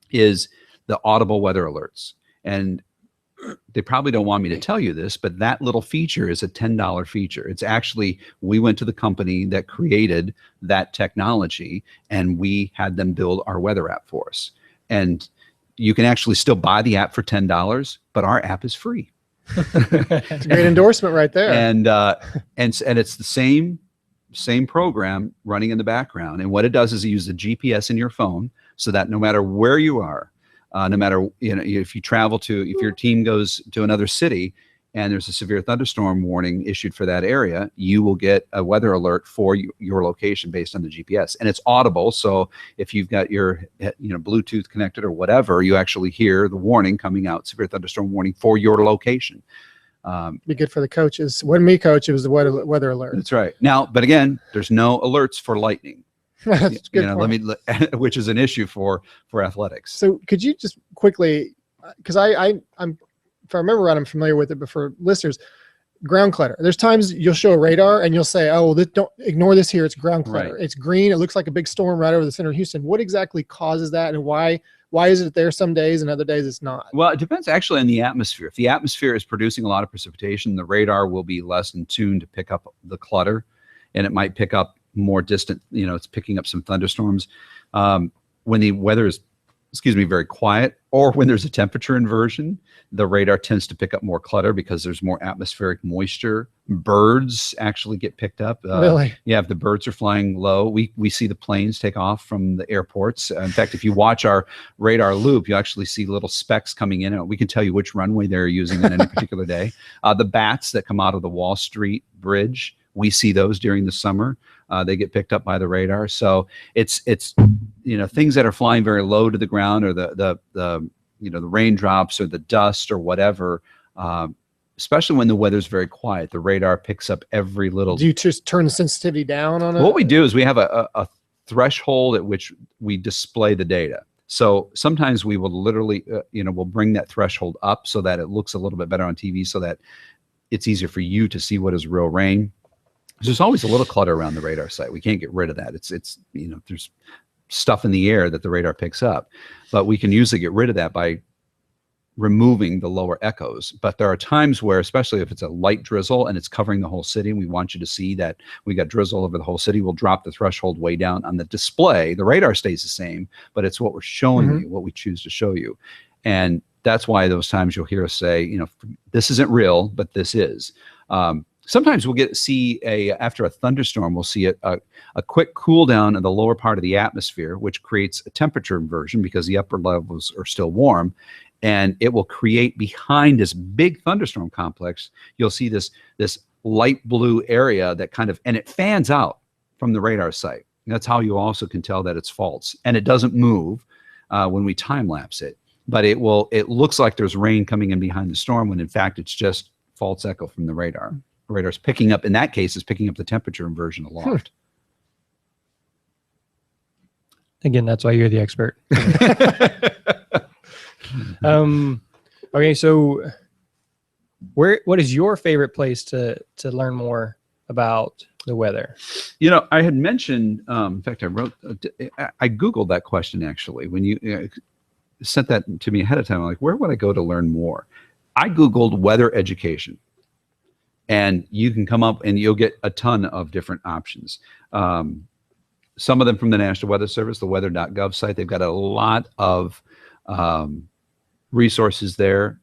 is the audible weather alerts. And they probably don't want me to tell you this, but that little feature is a $10 feature. It's actually, we went to the company that created that technology and we had them build our weather app for us. And you can actually still buy the app for $10, but our app is free. It's a great endorsement right there. And it's the same program running in the background. And what it does is it uses the GPS in your phone so that no matter where you are, no matter, if you travel if your team goes to another city and there's a severe thunderstorm warning issued for that area, you will get a weather alert for your location based on the GPS. And it's audible. So if you've got your, Bluetooth connected or whatever, you actually hear the warning coming out, severe thunderstorm warning for your location. Be good for the coaches. When me coach, it was the weather alert. That's right. Now, but again, there's no alerts for lightning. That's a good point. Which is an issue for athletics. So could you just quickly, because I'm, if I remember right, I'm familiar with it, but for listeners, ground clutter. There's times you'll show a radar and you'll say, oh, don't ignore this here. It's ground clutter. Right. It's green. It looks like a big storm right over the center of Houston. What exactly causes that, and why is it there some days and other days it's not? Well, it depends actually on the atmosphere. If the atmosphere is producing a lot of precipitation, the radar will be less in tune to pick up the clutter, and it might pick up more distant, it's picking up some thunderstorms. When the weather is, very quiet, or when there's a temperature inversion, the radar tends to pick up more clutter because there's more atmospheric moisture. Birds actually get picked up. Really? Yeah, if the birds are flying low, we see the planes take off from the airports. In fact, if you watch our radar loop, you actually see little specks coming in, and we can tell you which runway they're using on any particular day. The bats that come out of the Wall Street Bridge, we see those during the summer. They get picked up by the radar. So it's things that are flying very low to the ground, or the raindrops or the dust or whatever, especially when the weather's very quiet, the radar picks up every little. Do you just turn the sensitivity down on it? What we do is we have a threshold at which we display the data. So sometimes we will literally, we'll bring that threshold up so that it looks a little bit better on TV, so that it's easier for you to see what is real rain. There's always a little clutter around the radar site. We can't get rid of that. It's there's stuff in the air that the radar picks up, but we can usually get rid of that by removing the lower echoes. But there are times where, especially if it's a light drizzle and it's covering the whole city, and we want you to see that we got drizzle over the whole city, we'll drop the threshold way down on the display. The radar stays the same, but it's what we're showing you, what we choose to show you. And that's why those times you'll hear us say, this isn't real, but this is. Sometimes we'll after a thunderstorm, we'll see a quick cool down in the lower part of the atmosphere, which creates a temperature inversion because the upper levels are still warm, and it will create behind this big thunderstorm complex. You'll see this light blue area that and it fans out from the radar site. That's how you also can tell that it's false. And it doesn't move when we time lapse it, but it looks like there's rain coming in behind the storm when in fact it's just false echo from the radar. The radar's picking up, in that case, is picking up the temperature inversion aloft. Again, that's why you're the expert. Okay, so what is your favorite place to learn more about the weather? You know, I had mentioned, in fact, I Googled that question actually. When you sent that to me ahead of time, I'm like, where would I go to learn more? I Googled weather education, and you can come up and you'll get a ton of different options. Some of them from the National Weather Service, the weather.gov site. They've got a lot of resources there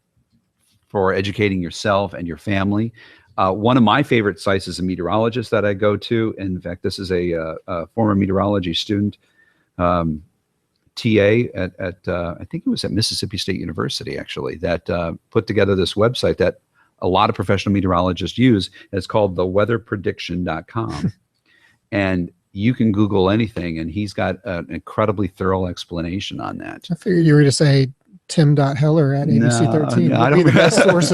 for educating yourself and your family. One of my favorite sites is a meteorologist that I go to. In fact, this is a former meteorology student, TA at I think it was at Mississippi State University, actually, that put together this website that a lot of professional meteorologists use. It's called theweatherprediction.com. And you can Google anything, and he's got an incredibly thorough explanation on that. I figured you were to say Tim.Heller at ABC 13. No, I Would don't. be the best source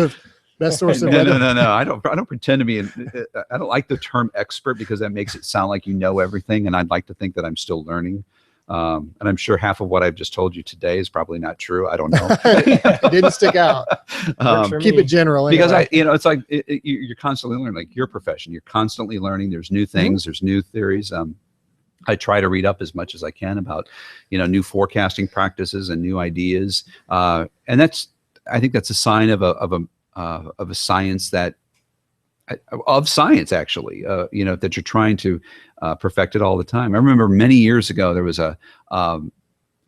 of weather. No. I don't pretend to be. I don't like the term expert because that makes it sound like you know everything, and I'd like to think that I'm still learning. And I'm sure half of what I've just told you today is probably not true. I don't know. It didn't stick out. Keep it general. Anyway. Because it's like you're constantly learning, like your profession. You're constantly learning. There's new things. There's new theories. I try to read up as much as I can about, new forecasting practices and new ideas. And I think that's a sign of a science of science, actually, that you're trying to perfect it all the time. I remember many years ago, there was a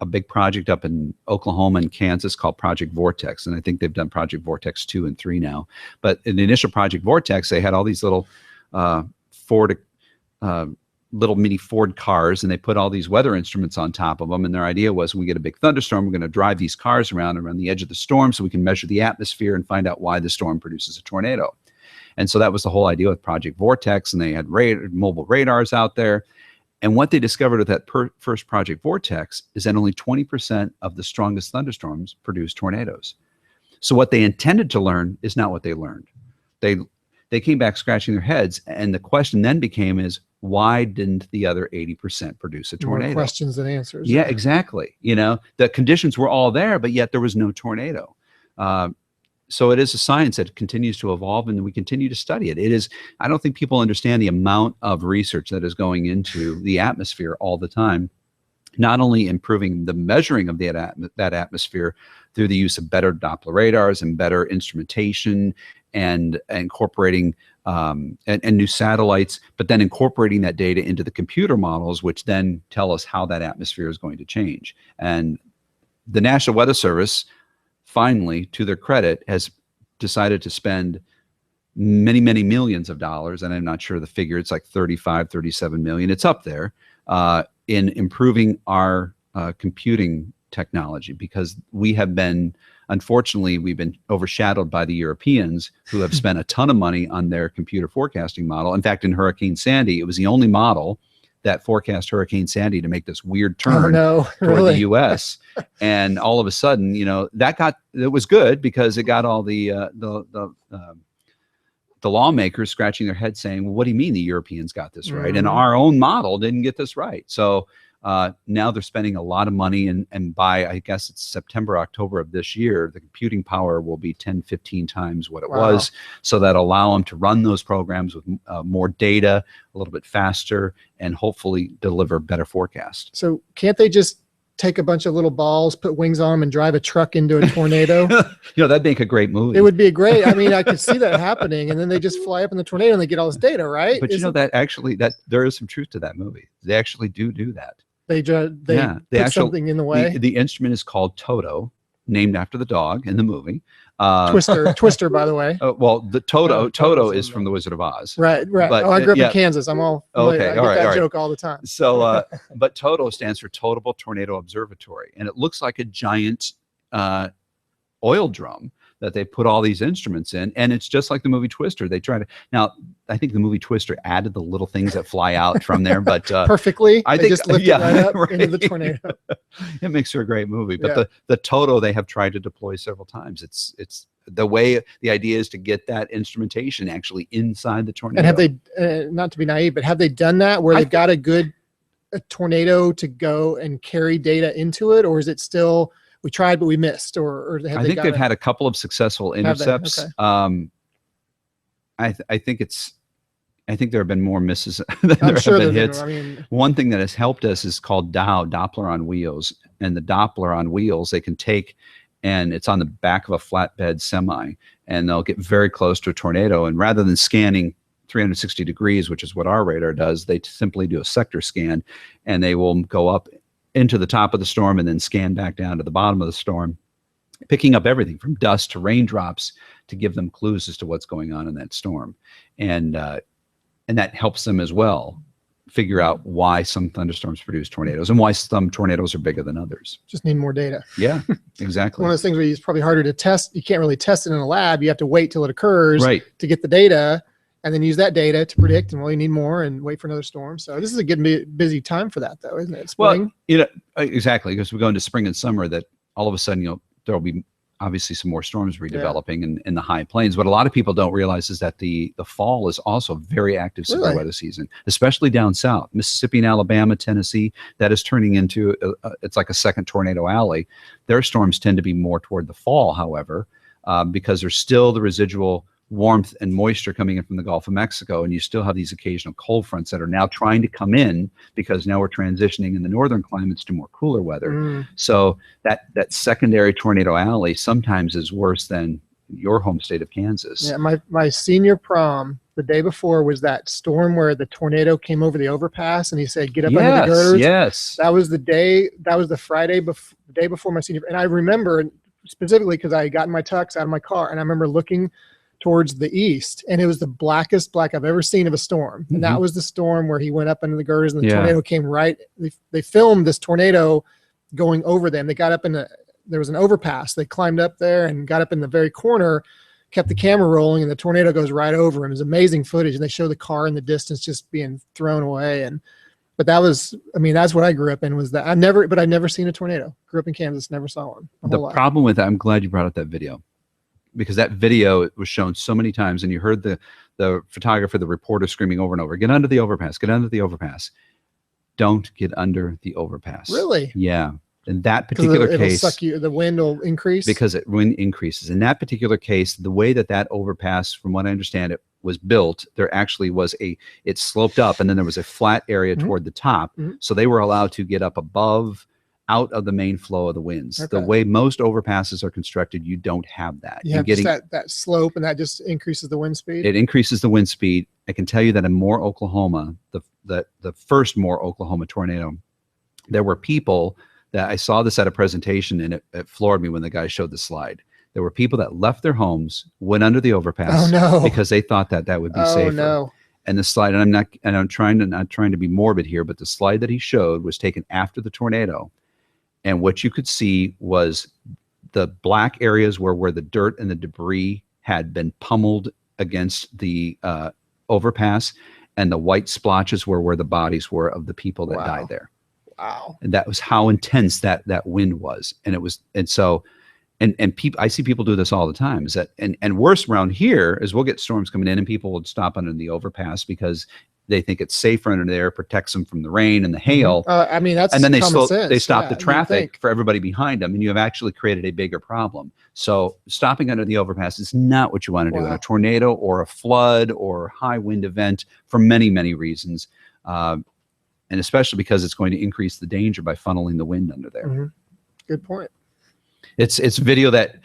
big project up in Oklahoma and Kansas called Project Vortex. And I think they've done Project Vortex 2 and 3 now. But in the initial Project Vortex, they had all these little little mini Ford cars, and they put all these weather instruments on top of them. And their idea was, when we get a big thunderstorm, we're going to drive these cars around the edge of the storm so we can measure the atmosphere and find out why the storm produces a tornado. And so that was the whole idea with Project Vortex, and they had mobile radars out there. And what they discovered with that first Project Vortex is that only 20% of the strongest thunderstorms produce tornadoes. So what they intended to learn is not what they learned. They came back scratching their heads, and the question then became why didn't the other 80% produce a tornado? More questions than answers. Yeah, exactly. The conditions were all there, but yet there was no tornado. So it is a science that continues to evolve, and we continue to study it. I don't think people understand the amount of research that is going into the atmosphere all the time, not only improving the measuring of that atmosphere through the use of better Doppler radars and better instrumentation and incorporating and new satellites, but then incorporating that data into the computer models, which then tell us how that atmosphere is going to change. And the National Weather Service, finally, to their credit, has decided to spend many, many millions of dollars, and I'm not sure the figure, it's like 35, 37 million, it's up there, in improving our computing technology, because unfortunately, we've been overshadowed by the Europeans, who have spent a ton of money on their computer forecasting model. In fact, in Hurricane Sandy, it was the only model that forecast Hurricane Sandy to make this weird turn toward the U.S. And all of a sudden, it was good because it got all the lawmakers scratching their heads saying, well, what do you mean the Europeans got this right? And our own model didn't get this right. So now they're spending a lot of money, and by, I guess it's September, October of this year, the computing power will be 10, 15 times what it was. So that allow them to run those programs with more data, a little bit faster, and hopefully deliver better forecasts. So can't they just take a bunch of little balls, put wings on them, and drive a truck into a tornado? That'd make a great movie. It would be great. I mean, I could see that happening, and then they just fly up in the tornado and they get all this data, right? But that there is some truth to that movie. They actually do that. They put something in the way. The instrument is called Toto, named after the dog in the movie. Twister, by the way. Well, the Toto is from The Wizard of Oz. Right. But, I grew up in Kansas. I'm all okay. I get that joke all the time. So, but Toto stands for Totable Tornado Observatory, and it looks like a giant oil drum that they put all these instruments in, and it's just like the movie Twister. They try to now. I think the movie Twister added the little things that fly out from there, but perfectly. I They think just lift it right up into the tornado. It makes for a great movie. But Yeah. the Toto they have tried to deploy several times. It's the way the idea is to get that instrumentation actually inside the tornado. And have they, not to be naive, but have they done that where they've got a tornado to go and carry data into it, or is it still we tried but we missed, or have I think they've had a couple of successful intercepts. Okay. I think there have been more misses than I'm there sure have been there've hits. I mean, One thing that has helped us is called Doppler on wheels, and the Doppler on wheels they can take, and it's on the back of a flatbed semi, and they'll get very close to a tornado, and rather than scanning 360 degrees, which is what our radar does, they simply do a sector scan, and they will go up into the top of the storm and then scan back down to the bottom of the storm, picking up everything from dust to raindrops to give them clues as to what's going on in that storm. And that helps them as well figure out why some thunderstorms produce tornadoes and why some tornadoes are bigger than others. just need more data. Yeah, exactly. One of those things where it's probably harder to test. You can't really test it in a lab. You have to wait till it occurs Right. to get the data, and then use that data to predict. And well, you need more and wait for another storm. So this is a good busy time for that, though, isn't it? Spring. Well, exactly, because we go into spring and summer that all of a sudden, there'll be obviously some more storms redeveloping in the high plains. What a lot of people don't realize is that the fall is also a very active severe Really? weather season, especially down south, Mississippi and Alabama, Tennessee. That is turning into it's like a second tornado alley. Their storms tend to be more toward the fall, however, because there's still the residual warmth and moisture coming in from the Gulf of Mexico, and you still have these occasional cold fronts that are now trying to come in because now we're transitioning in the northern climates to more cooler weather. So that secondary tornado alley sometimes is worse than your home state of Kansas. Yeah, my senior prom, the day before, was that storm where the tornado came over the overpass, and he said, "Get up under the girders." Yes. That was the day. That was the Friday the day before my senior. And I remember specifically because I had gotten my tux out of my car, and I remember looking towards the east, and it was the blackest black I've ever seen of a storm. And that was the storm where he went up under the girders, and the tornado came right. They filmed this tornado going over them. They got up there was an overpass. They climbed up there and got up in the very corner, kept the camera rolling, and the tornado goes right over him. It was amazing footage, and they show the car in the distance just being thrown away. But that was, I mean, that's what I grew up in, was that I've never seen a tornado. Grew up in Kansas, never saw one. The problem with that, I'm glad you brought up that video, because that video was shown so many times, and you heard the photographer, the reporter screaming over and over, "Get under the overpass, get under the overpass." Don't get under the overpass. Really? Yeah. In that particular case, it'll suck you, the wind will increase. Because wind increases. In that particular case, the way that overpass, from what I understand, it was built, there actually was it sloped up, and then there was a flat area toward the top. So they were allowed to get up above, out of the main flow of the winds. Okay. The way most overpasses are constructed, you don't have that. You have just that slope, and that just increases the wind speed. It increases the wind speed. I can tell you that in Moore, Oklahoma, the first Moore, Oklahoma tornado, there were people that I saw this at a presentation, and it floored me when the guy showed the slide. There were people that left their homes, went under the overpass because they thought that would be safer. No. And the slide, and I'm not trying to be morbid here, but the slide that he showed was taken after the tornado. And what you could see was the black areas where the dirt and the debris had been pummeled against the overpass, and the white splotches were where the bodies were of the people that died there. Wow. And that was how intense that wind was. And it was, and so, and people, I see people do this all the time. Is that, and worse around here is we'll get storms coming in, and people will stop under the overpass because they think it's safer under there, protects them from the rain and the hail. I mean, that's and then common sense. they stop the you'd traffic think. for everybody behind them, and you have actually created a bigger problem. So stopping under the overpass is not what you want to do in a tornado or a flood or high wind event for many, many reasons. And especially because it's going to increase the danger by funneling the wind under there. Good point. It's video that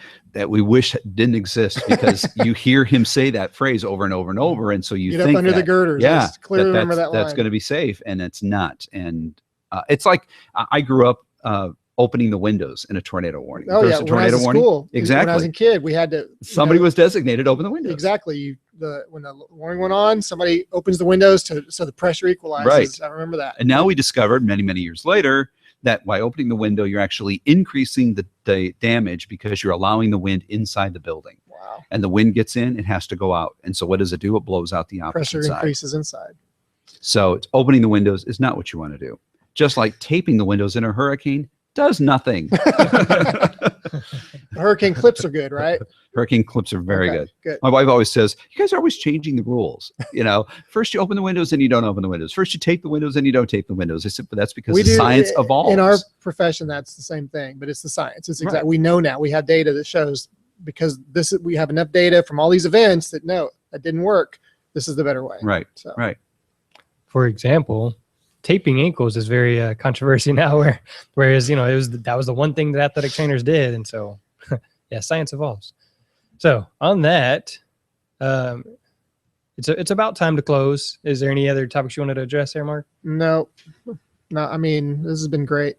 we wish didn't exist, because you hear him say that phrase over and over and over, and so you Get think up under the girders. yeah, Just clearly remember that line. that's going to be safe, and it's not. And it's like I grew up opening the windows in a tornado warning. Oh There's yeah, a when I tornado was in warning. school, Exactly. when I was a kid, we had to. Somebody was designated to open the windows. Exactly. When the warning went on, somebody opens the windows so the pressure equalizes. Right. I remember that. And now we discovered many, many years later that by opening the window, you're actually increasing the damage because you're allowing the wind inside the building. Wow. And the wind gets in, it has to go out. And so what does it do? It blows out the opposite Pressure side. increases inside. So it's opening the windows is not what you want to do. Just like taping the windows in a hurricane does nothing. Hurricane clips are good, right? Hurricane clips are very Okay, good. My wife always says, you guys are always changing the rules. First you open the windows and you don't open the windows. First you tape the windows and you don't tape the windows. I said, but that's because the science evolves. In our profession, that's the same thing, but it's the science. It's exactly, we know now, we have data that shows, because we have enough data from all these events that no, that didn't work. This is the better way. Right. So. Right. For example, taping ankles is very controversy now, whereas that was the one thing that athletic trainers did, and so yeah, science evolves. So on that, it's about time to close. Is there any other topics you wanted to address there, Mark? No. I mean, this has been great.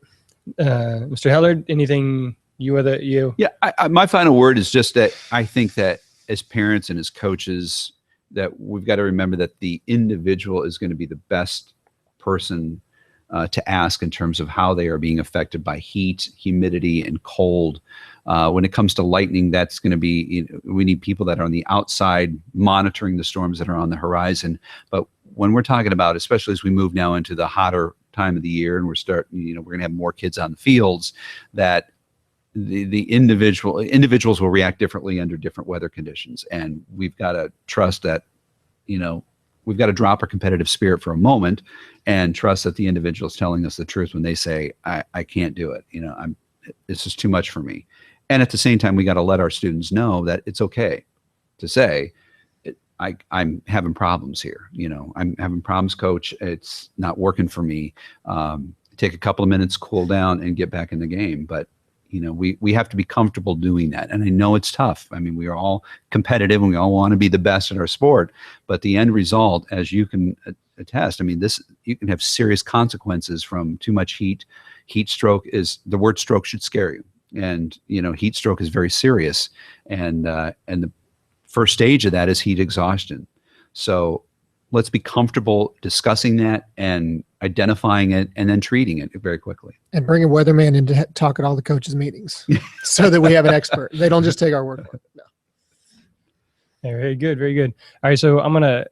Mr. Heller, anything you? Yeah, my final word is just that I think that as parents and as coaches, that we've got to remember that the individual is going to be the best person to ask in terms of how they are being affected by heat, humidity, and cold. When it comes to lightning, that's going to be, we need people that are on the outside monitoring the storms that are on the horizon. But when we're talking about, especially as we move now into the hotter time of the year and we're going to have more kids on the fields, that the individuals will react differently under different weather conditions. And we've got to trust that, we've got to drop our competitive spirit for a moment and trust that the individual is telling us the truth when they say, I can't do it. This is too much for me. And at the same time, we got to let our students know that it's okay to say, I'm having problems here. I'm having problems, coach. It's not working for me. Take a couple of minutes, cool down, and get back in the game. But we have to be comfortable doing that. And I know it's tough. I mean, we are all competitive and we all want to be the best in our sport, but the end result, as you can attest, I mean, you can have serious consequences from too much heat. Heat stroke the word stroke should scare you. And, heat stroke is very serious. And the first stage of that is heat exhaustion. So let's be comfortable discussing that and identifying it and then treating it very quickly. And bring a weatherman in to talk at all the coaches' meetings so that we have an expert. They don't just take our word for it. No. Yeah, very good. Very good. All right. So I'm going to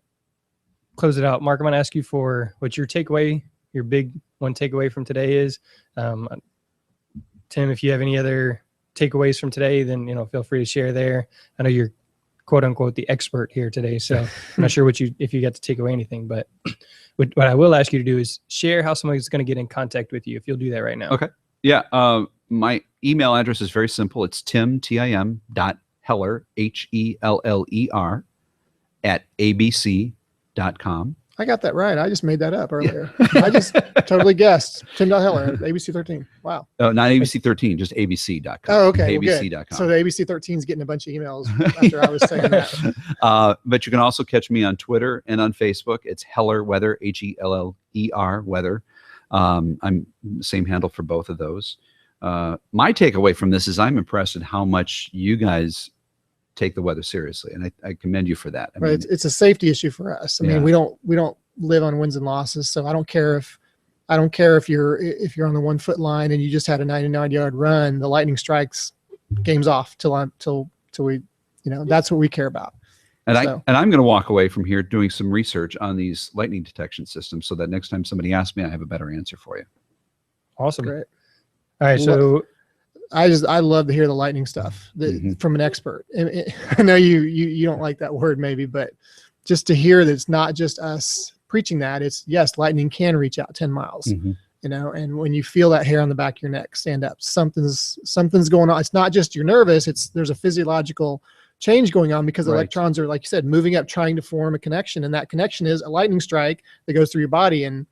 close it out. Mark, I'm going to ask you for what your takeaway, your big one takeaway from today is. Tim, if you have any other takeaways from today, then, feel free to share there. I know you're quote unquote the expert here today, so I'm not sure if you get to take away anything, but what I will ask you to do is share how somebody's going to get in contact with you, if you'll do that right now. Okay. Yeah. My email address is very simple. It's tim.heller, HELLER @abc.com. I got that right. I just made that up earlier. Yeah. I just totally guessed. Tim.Heller, ABC 13. Wow. Oh, not ABC 13, just abc.com. Oh, okay. abc.com. So the ABC 13 is getting a bunch of emails after I was saying that. But you can also catch me on Twitter and on Facebook. It's Heller Weather, HELLER Weather. I'm same handle for both of those. My takeaway from this is I'm impressed at how much you guys take the weather seriously, and I commend you for that. I mean, it's a safety issue for us. I mean, we don't live on wins and losses, so I don't care if you're on the 1 foot line and you just had a 99-yard run, the lightning strikes, game's off till we, that's what we care about. And I'm going to walk away from here doing some research on these lightning detection systems so that next time somebody asks me, I have a better answer for you. Awesome. Great. All right. So I love to hear the lightning stuff from an expert. I know you don't like that word maybe, but just to hear that it's not just us preaching that, it's yes, lightning can reach out 10 miles, and when you feel that hair on the back of your neck stand up, something's going on. It's not just you're nervous. There's a physiological change going on because the electrons are, like you said, moving up, trying to form a connection. And that connection is a lightning strike that goes through your body. And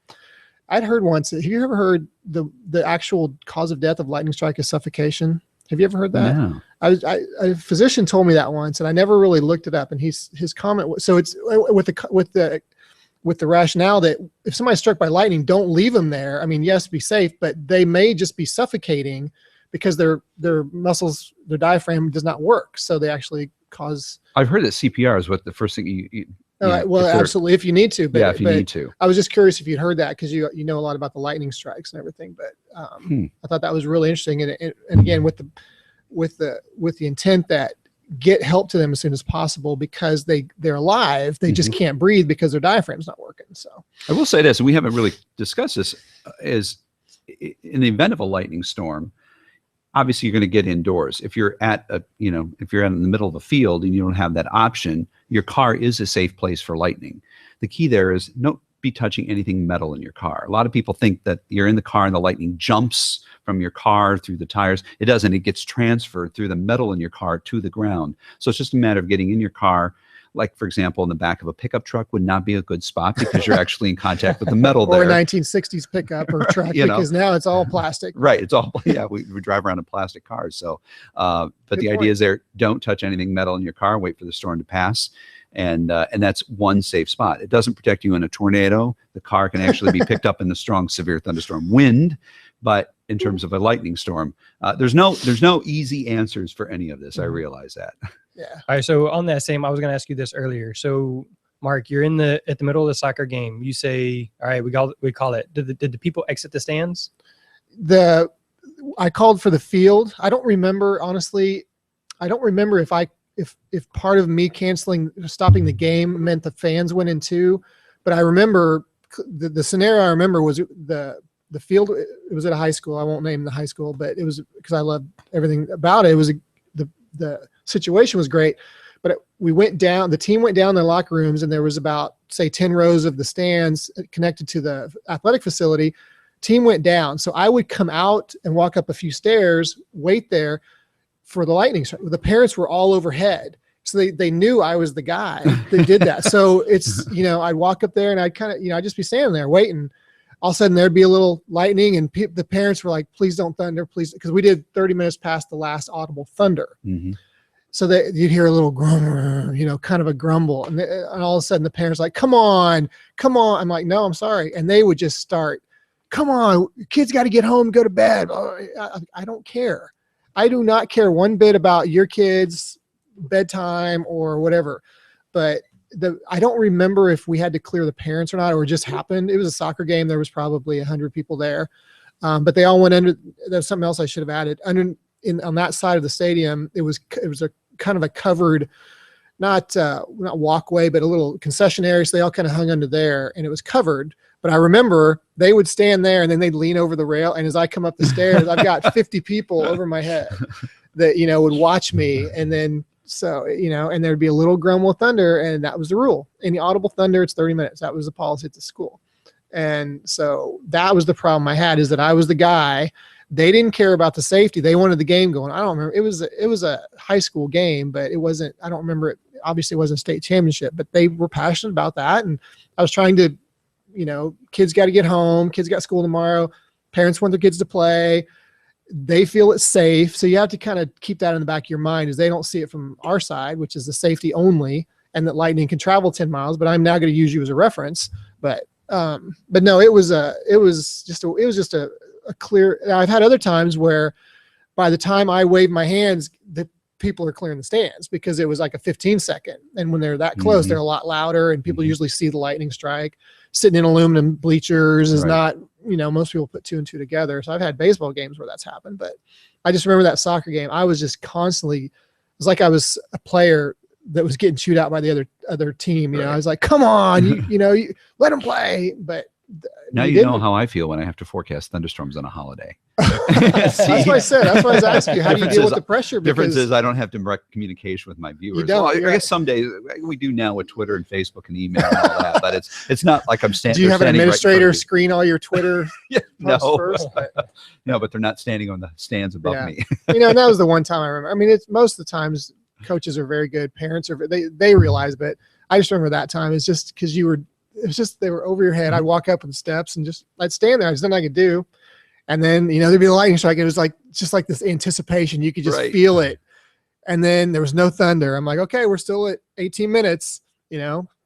I'd heard once, have you ever heard the actual cause of death of lightning strike is suffocation? Have you ever heard that? No. A physician told me that once, and I never really looked it up. And his comment was, so it's with the rationale that if somebody's struck by lightning, don't leave them there. I mean, yes, be safe, but they may just be suffocating because their muscles, their diaphragm does not work. So they actually cause. I've heard that CPR is what the first thing All right. Well, absolutely. If you need to, but, yeah, if you need to. I was just curious if you'd heard that because you know a lot about the lightning strikes and everything. But I thought that was really interesting. And again, with the intent that get help to them as soon as possible because they're alive. They just can't breathe because their diaphragm's not working. So I will say this, and we haven't really discussed this, is in the event of a lightning storm, obviously you're going to get indoors. If you're if you're out in the middle of a field and you don't have that option, your car is a safe place for lightning. The key there is don't be touching anything metal in your car. A lot of people think that you're in the car and the lightning jumps from your car through the tires. It doesn't. It gets transferred through the metal in your car to the ground. So it's just a matter of getting in your car. Like, for example, in the back of a pickup truck would not be a good spot because you're actually in contact with the metal there. Or a 1960s pickup or truck because now it's all plastic. Right. It's all, we drive around in plastic cars. So, but the idea is there, don't touch anything metal in your car, wait for the storm to pass. And that's one safe spot. It doesn't protect you in a tornado. The car can actually be picked up in the strong, severe thunderstorm wind. But in terms of a lightning storm, there's no easy answers for any of this. I realize that. Yeah. All right. So on that same, I was going to ask you this earlier. So Mark, you're at the middle of the soccer game. You say, all right, we call it. Did the people exit the stands? I called for the field. I don't remember, honestly. I don't remember if part of me stopping the game meant the fans went in too. But I remember the scenario I remember was the field. It was at a high school. I won't name the high school, but it was because I loved everything about it. It was the situation was great, but we went down, the team went down their locker rooms and there was about, say, 10 rows of the stands connected to the athletic facility. Team went down. So I would come out and walk up a few stairs, wait there for the lightning strike. The parents were all overhead. So they knew I was the guy that did that. So it's, I'd walk up there and I'd kind of, I'd just be standing there waiting. All of a sudden there'd be a little lightning and the parents were like, please don't thunder, please. Because we did 30 minutes past the last audible thunder. Mm-hmm. So that you'd hear a little grumble, kind of a grumble. And all of a sudden the parents like, come on. I'm like, no, I'm sorry. And they would just start, come on, kids got to get home, go to bed. I don't care. I do not care one bit about your kids' bedtime or whatever. But I don't remember if we had to clear the parents or not, or it just happened. It was a soccer game. There was probably 100 people there. But they all went under. There's something else I should have added. On that side of the stadium, it was a kind of a covered, not walkway, but a little concession area. So they all kind of hung under there and it was covered. But I remember they would stand there and then they'd lean over the rail. And as I come up the stairs, I've got 50 people over my head that, would watch me. And then, so, and there'd be a little grumble of thunder. And that was the rule. Any audible thunder, it's 30 minutes. That was the policy at the school. And so that was the problem I had, is that I was the guy. They didn't care about the safety. They wanted the game going. I don't remember. It was a high school game, but it wasn't, I don't remember it. Obviously it wasn't a state championship, but they were passionate about that. And I was trying to, kids got to get home. Kids got school tomorrow. Parents want their kids to play. They feel it's safe. So you have to kind of keep that in the back of your mind, as they don't see it from our side, which is the safety only, and that lightning can travel 10 miles, but I'm now going to use you as a reference. But no, it was just a clear. I've had other times where by the time I wave my hands, the people are clearing the stands because it was like a 15-second. And when they're that close, they're a lot louder, and people usually see the lightning strike. Sitting in aluminum bleachers is not, most people put two and two together. So I've had baseball games where that's happened, but I just remember that soccer game. I was just constantly, it was like I was a player that was getting chewed out by the other team. I was like, come on, you let them play. But now you know how I feel when I have to forecast thunderstorms on a holiday. That's what I said. That's why I was asking you, how do you deal with the pressure? Difference is I don't have direct communication with my viewers. Well, I guess some days we do now with Twitter and Facebook and email and all that, but it's not like I'm standing. Do you have an administrator screen all your Twitter no. first? No, but they're not standing on the stands above me. And that was the one time I remember. I mean, it's most of the times coaches are very good. Parents are, they realize, but I just remember that time. It's just because they were over your head. I'd walk up on the steps and I'd stand there. There's nothing I could do. And then, there'd be a lightning strike. It was just like this anticipation. You could just feel it. And then there was no thunder. I'm like, okay, we're still at 18 minutes,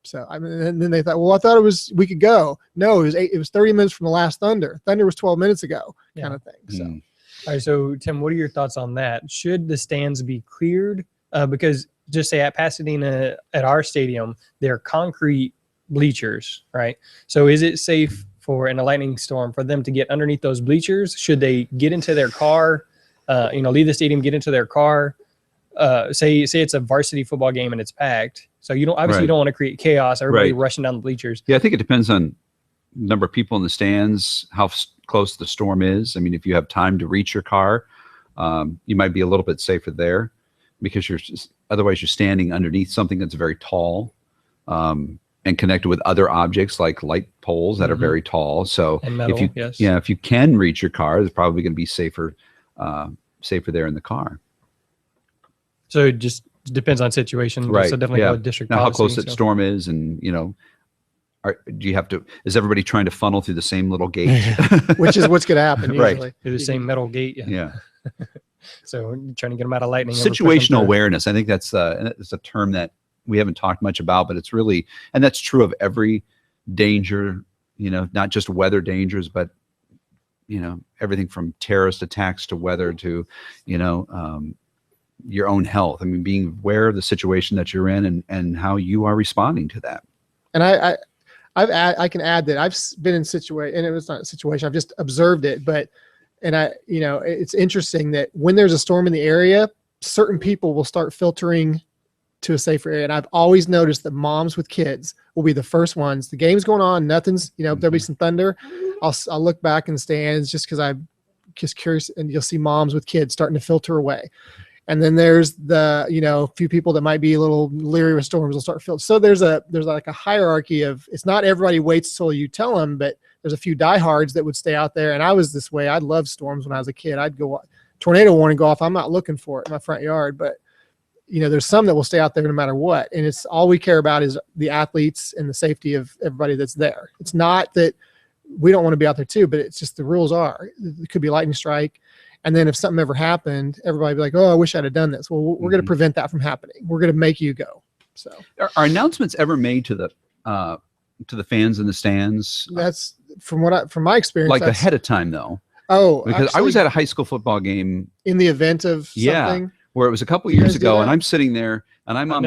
So and then they thought, well, I thought we could go. No, it was 30 minutes from the last thunder. Thunder was 12 minutes ago, kind of thing. So, all right. So Tim, what are your thoughts on that? Should the stands be cleared? Because just say at Pasadena at our stadium, they're concrete bleachers, right? So is it safe in a lightning storm for them to get underneath those bleachers? Should they get into their car, leave the stadium, get into their car? Say it's a varsity football game and it's packed. So you don't want to create chaos. Everybody rushing down the bleachers. Yeah, I think it depends on number of people in the stands, how close the storm is. I mean, if you have time to reach your car, you might be a little bit safer there because otherwise you're standing underneath something that's very tall. And connected with other objects like light poles that are very tall. So and metal, if you can reach your car, it's probably going to be safer there in the car. So it just depends on situation. Right. So definitely go with district now policy, how close that storm is, and is everybody trying to funnel through the same little gate? Which is what's going to happen usually. Right. Through the same metal gate. Yeah. So you're trying to get them out of lightning. Situational awareness. I think that's a term that we haven't talked much about, but it's really, and that's true of every danger, not just weather dangers, but, everything from terrorist attacks to weather to, your own health. I mean, being aware of the situation that you're in and how you are responding to that. And I can add that I've been in situation, and it was not a situation, I've just observed it, it's interesting that when there's a storm in the area, certain people will start filtering to a safer area. And I've always noticed that moms with kids will be the first ones. The game's going on, nothing's, there'll be some thunder. I'll look back in the stands just because I'm just curious, and you'll see moms with kids starting to filter away. And then there's the, few people that might be a little leery with storms will start filtering. So there's like a hierarchy of, it's not everybody waits till you tell them, but there's a few diehards that would stay out there. And I was this way. I loved storms when I was a kid. I'd go, tornado warning go off, I'm not looking for it in my front yard, but there's some that will stay out there no matter what. And it's all we care about is the athletes and the safety of everybody that's there. It's not that we don't want to be out there too, but it's just the rules are. It could be a lightning strike. And then if something ever happened, everybody would be like, oh, I wish I'd have done this. Well, we're going to prevent that from happening. We're going to make you go. So are announcements ever made to the fans in the stands? That's from my experience. Like ahead of time though. Oh, because actually, I was at a high school football game in the event of something. Where it was a couple years ago, and I'm sitting there, and I'm on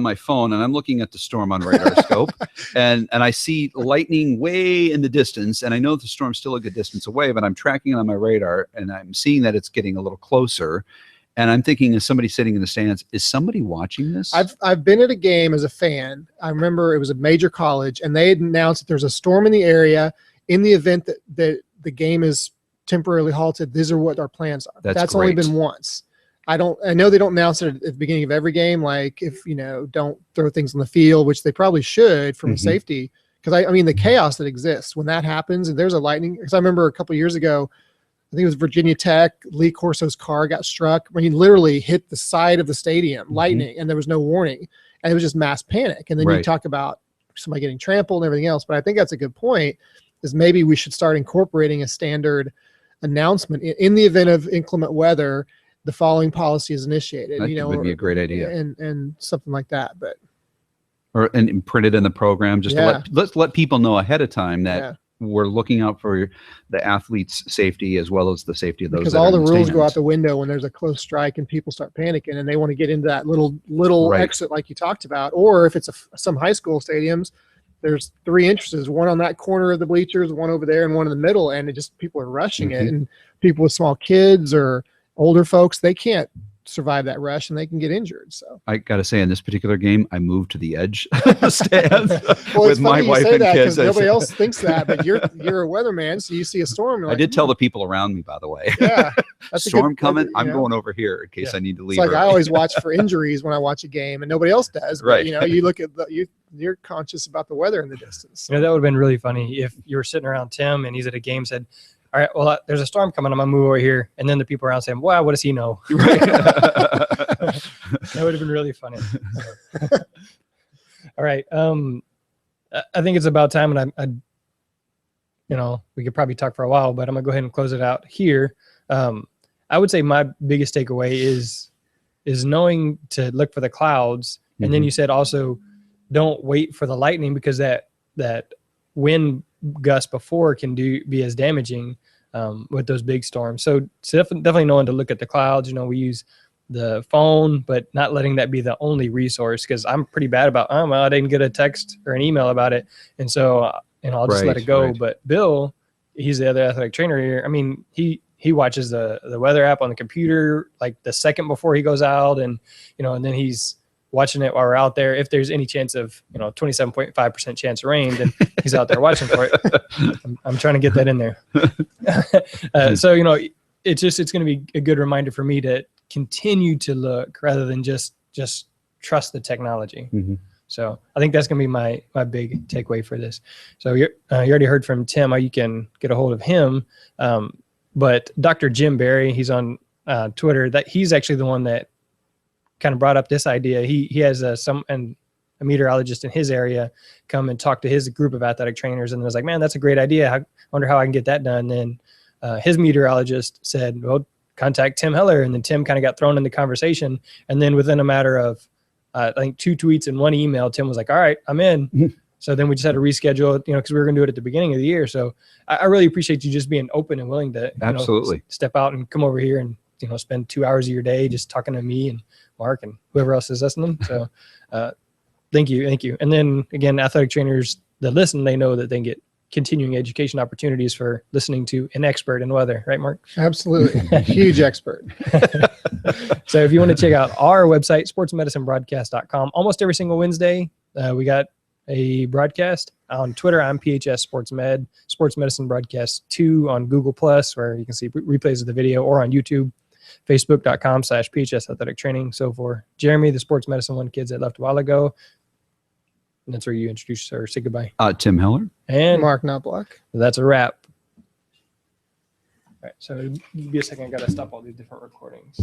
my phone, and I'm looking at the storm on radar scope, and I see lightning way in the distance, and I know the storm's still a good distance away, but I'm tracking it on my radar, and I'm seeing that it's getting a little closer, and I'm thinking, is somebody sitting in the stands? Is somebody watching this? I've been at a game as a fan. I remember it was a major college, and they had announced that there's a storm in the area. In the event that the game is temporarily halted, these are what our plans are. That's only been once. I know they don't announce it at the beginning of every game, like if, don't throw things on the field, which they probably should from safety. Because I mean, the chaos that exists when that happens, and there's a lightning, because I remember a couple of years ago, I think it was Virginia Tech, Lee Corso's car got struck. I mean, he literally hit the side of the stadium, lightning, and there was no warning. And it was just mass panic. And then you talk about somebody getting trampled and everything else. But I think that's a good point, is maybe we should start incorporating a standard announcement in the event of inclement weather. The following policy is initiated. That would be a great idea, and something like that. But and print it in the program just to let people know ahead of time that we're looking out for the athletes' safety as well as the safety of those. Because all the rules go out the window when there's a close strike and people start panicking and they want to get into that little exit like you talked about. Or if it's some high school stadiums, there's 3 entrances, one on that corner of the bleachers, one over there, and one in the middle, and it just people are rushing it, and people with small kids or older folks, they can't survive that rush and they can get injured. So I got to say, in this particular game, I moved to the edge of the stands well, with my wife and kids. Nobody else thinks that, but you're a weatherman, so you see a storm. I did tell the people around me, by the way. Yeah, that's storm coming. I'm going over here in case I need to leave. It's like I always watch for injuries when I watch a game, and nobody else does. But, you look at you're conscious about the weather in the distance. So. That would have been really funny if you were sitting around Tim and he's at a game, said, all right, well, there's a storm coming. I'm going to move over here. And then the people around saying, wow, what does he know? Right. That would have been really funny. All right. I think it's about time. And we could probably talk for a while, but I'm going to go ahead and close it out here. I would say my biggest takeaway is knowing to look for the clouds. And then you said also don't wait for the lightning, because that wind gust before can be as damaging with those big storms. So definitely knowing to look at the clouds. We use the phone, but not letting that be the only resource, because I'm pretty bad about, oh, well, I didn't get a text or an email about it. And so, I'll just let Right, it go. right. But Bill, he's the other athletic trainer here. I mean, he watches the weather app on the computer like the second before he goes out, and and then he's watching it while we're out there. If there's any chance of 27.5% chance of rain, then he's out there watching for it. I'm trying to get that in there. So it's going to be a good reminder for me to continue to look rather than just trust the technology. Mhm. So I think that's going to be my big takeaway for this. So you already heard from Tim how you can get a hold of him. But Dr. Jim Barry, he's on Twitter. That he's actually the one that kind of brought up this idea. He has a meteorologist in his area come and talk to his group of athletic trainers, and was like, man, that's a great idea. I wonder how I can get that done. And his meteorologist said, well, contact Tim Heller. And then Tim kind of got thrown in the conversation. And then within a matter of, I think 2 tweets and 1 email, Tim was like, all right, I'm in. So then we just had to reschedule, because we were going to do it at the beginning of the year. So I really appreciate you just being open and willing to Absolutely step out and come over here and, spend 2 hours of your day just talking to me and Mark and whoever else is listening. So thank you. And then again, athletic trainers that listen, they know that they can get continuing education opportunities for listening to an expert in weather, right, Mark? Absolutely. Huge expert. So if you want to check out our website, sportsmedicinebroadcast.com, almost every single Wednesday, we got a broadcast. On Twitter, I'm PHS Sports Med, Sports Medicine Broadcast 2 on Google+, where you can see replays of the video, or on YouTube, facebook.com/PHS Athletic Training. So for Jeremy, the sports medicine one kids that left a while ago, and that's where you introduce or say goodbye. Tim Heller. And Mark Knobloch. that's a wrap. All right, so give me a second. I got to stop all these different recordings.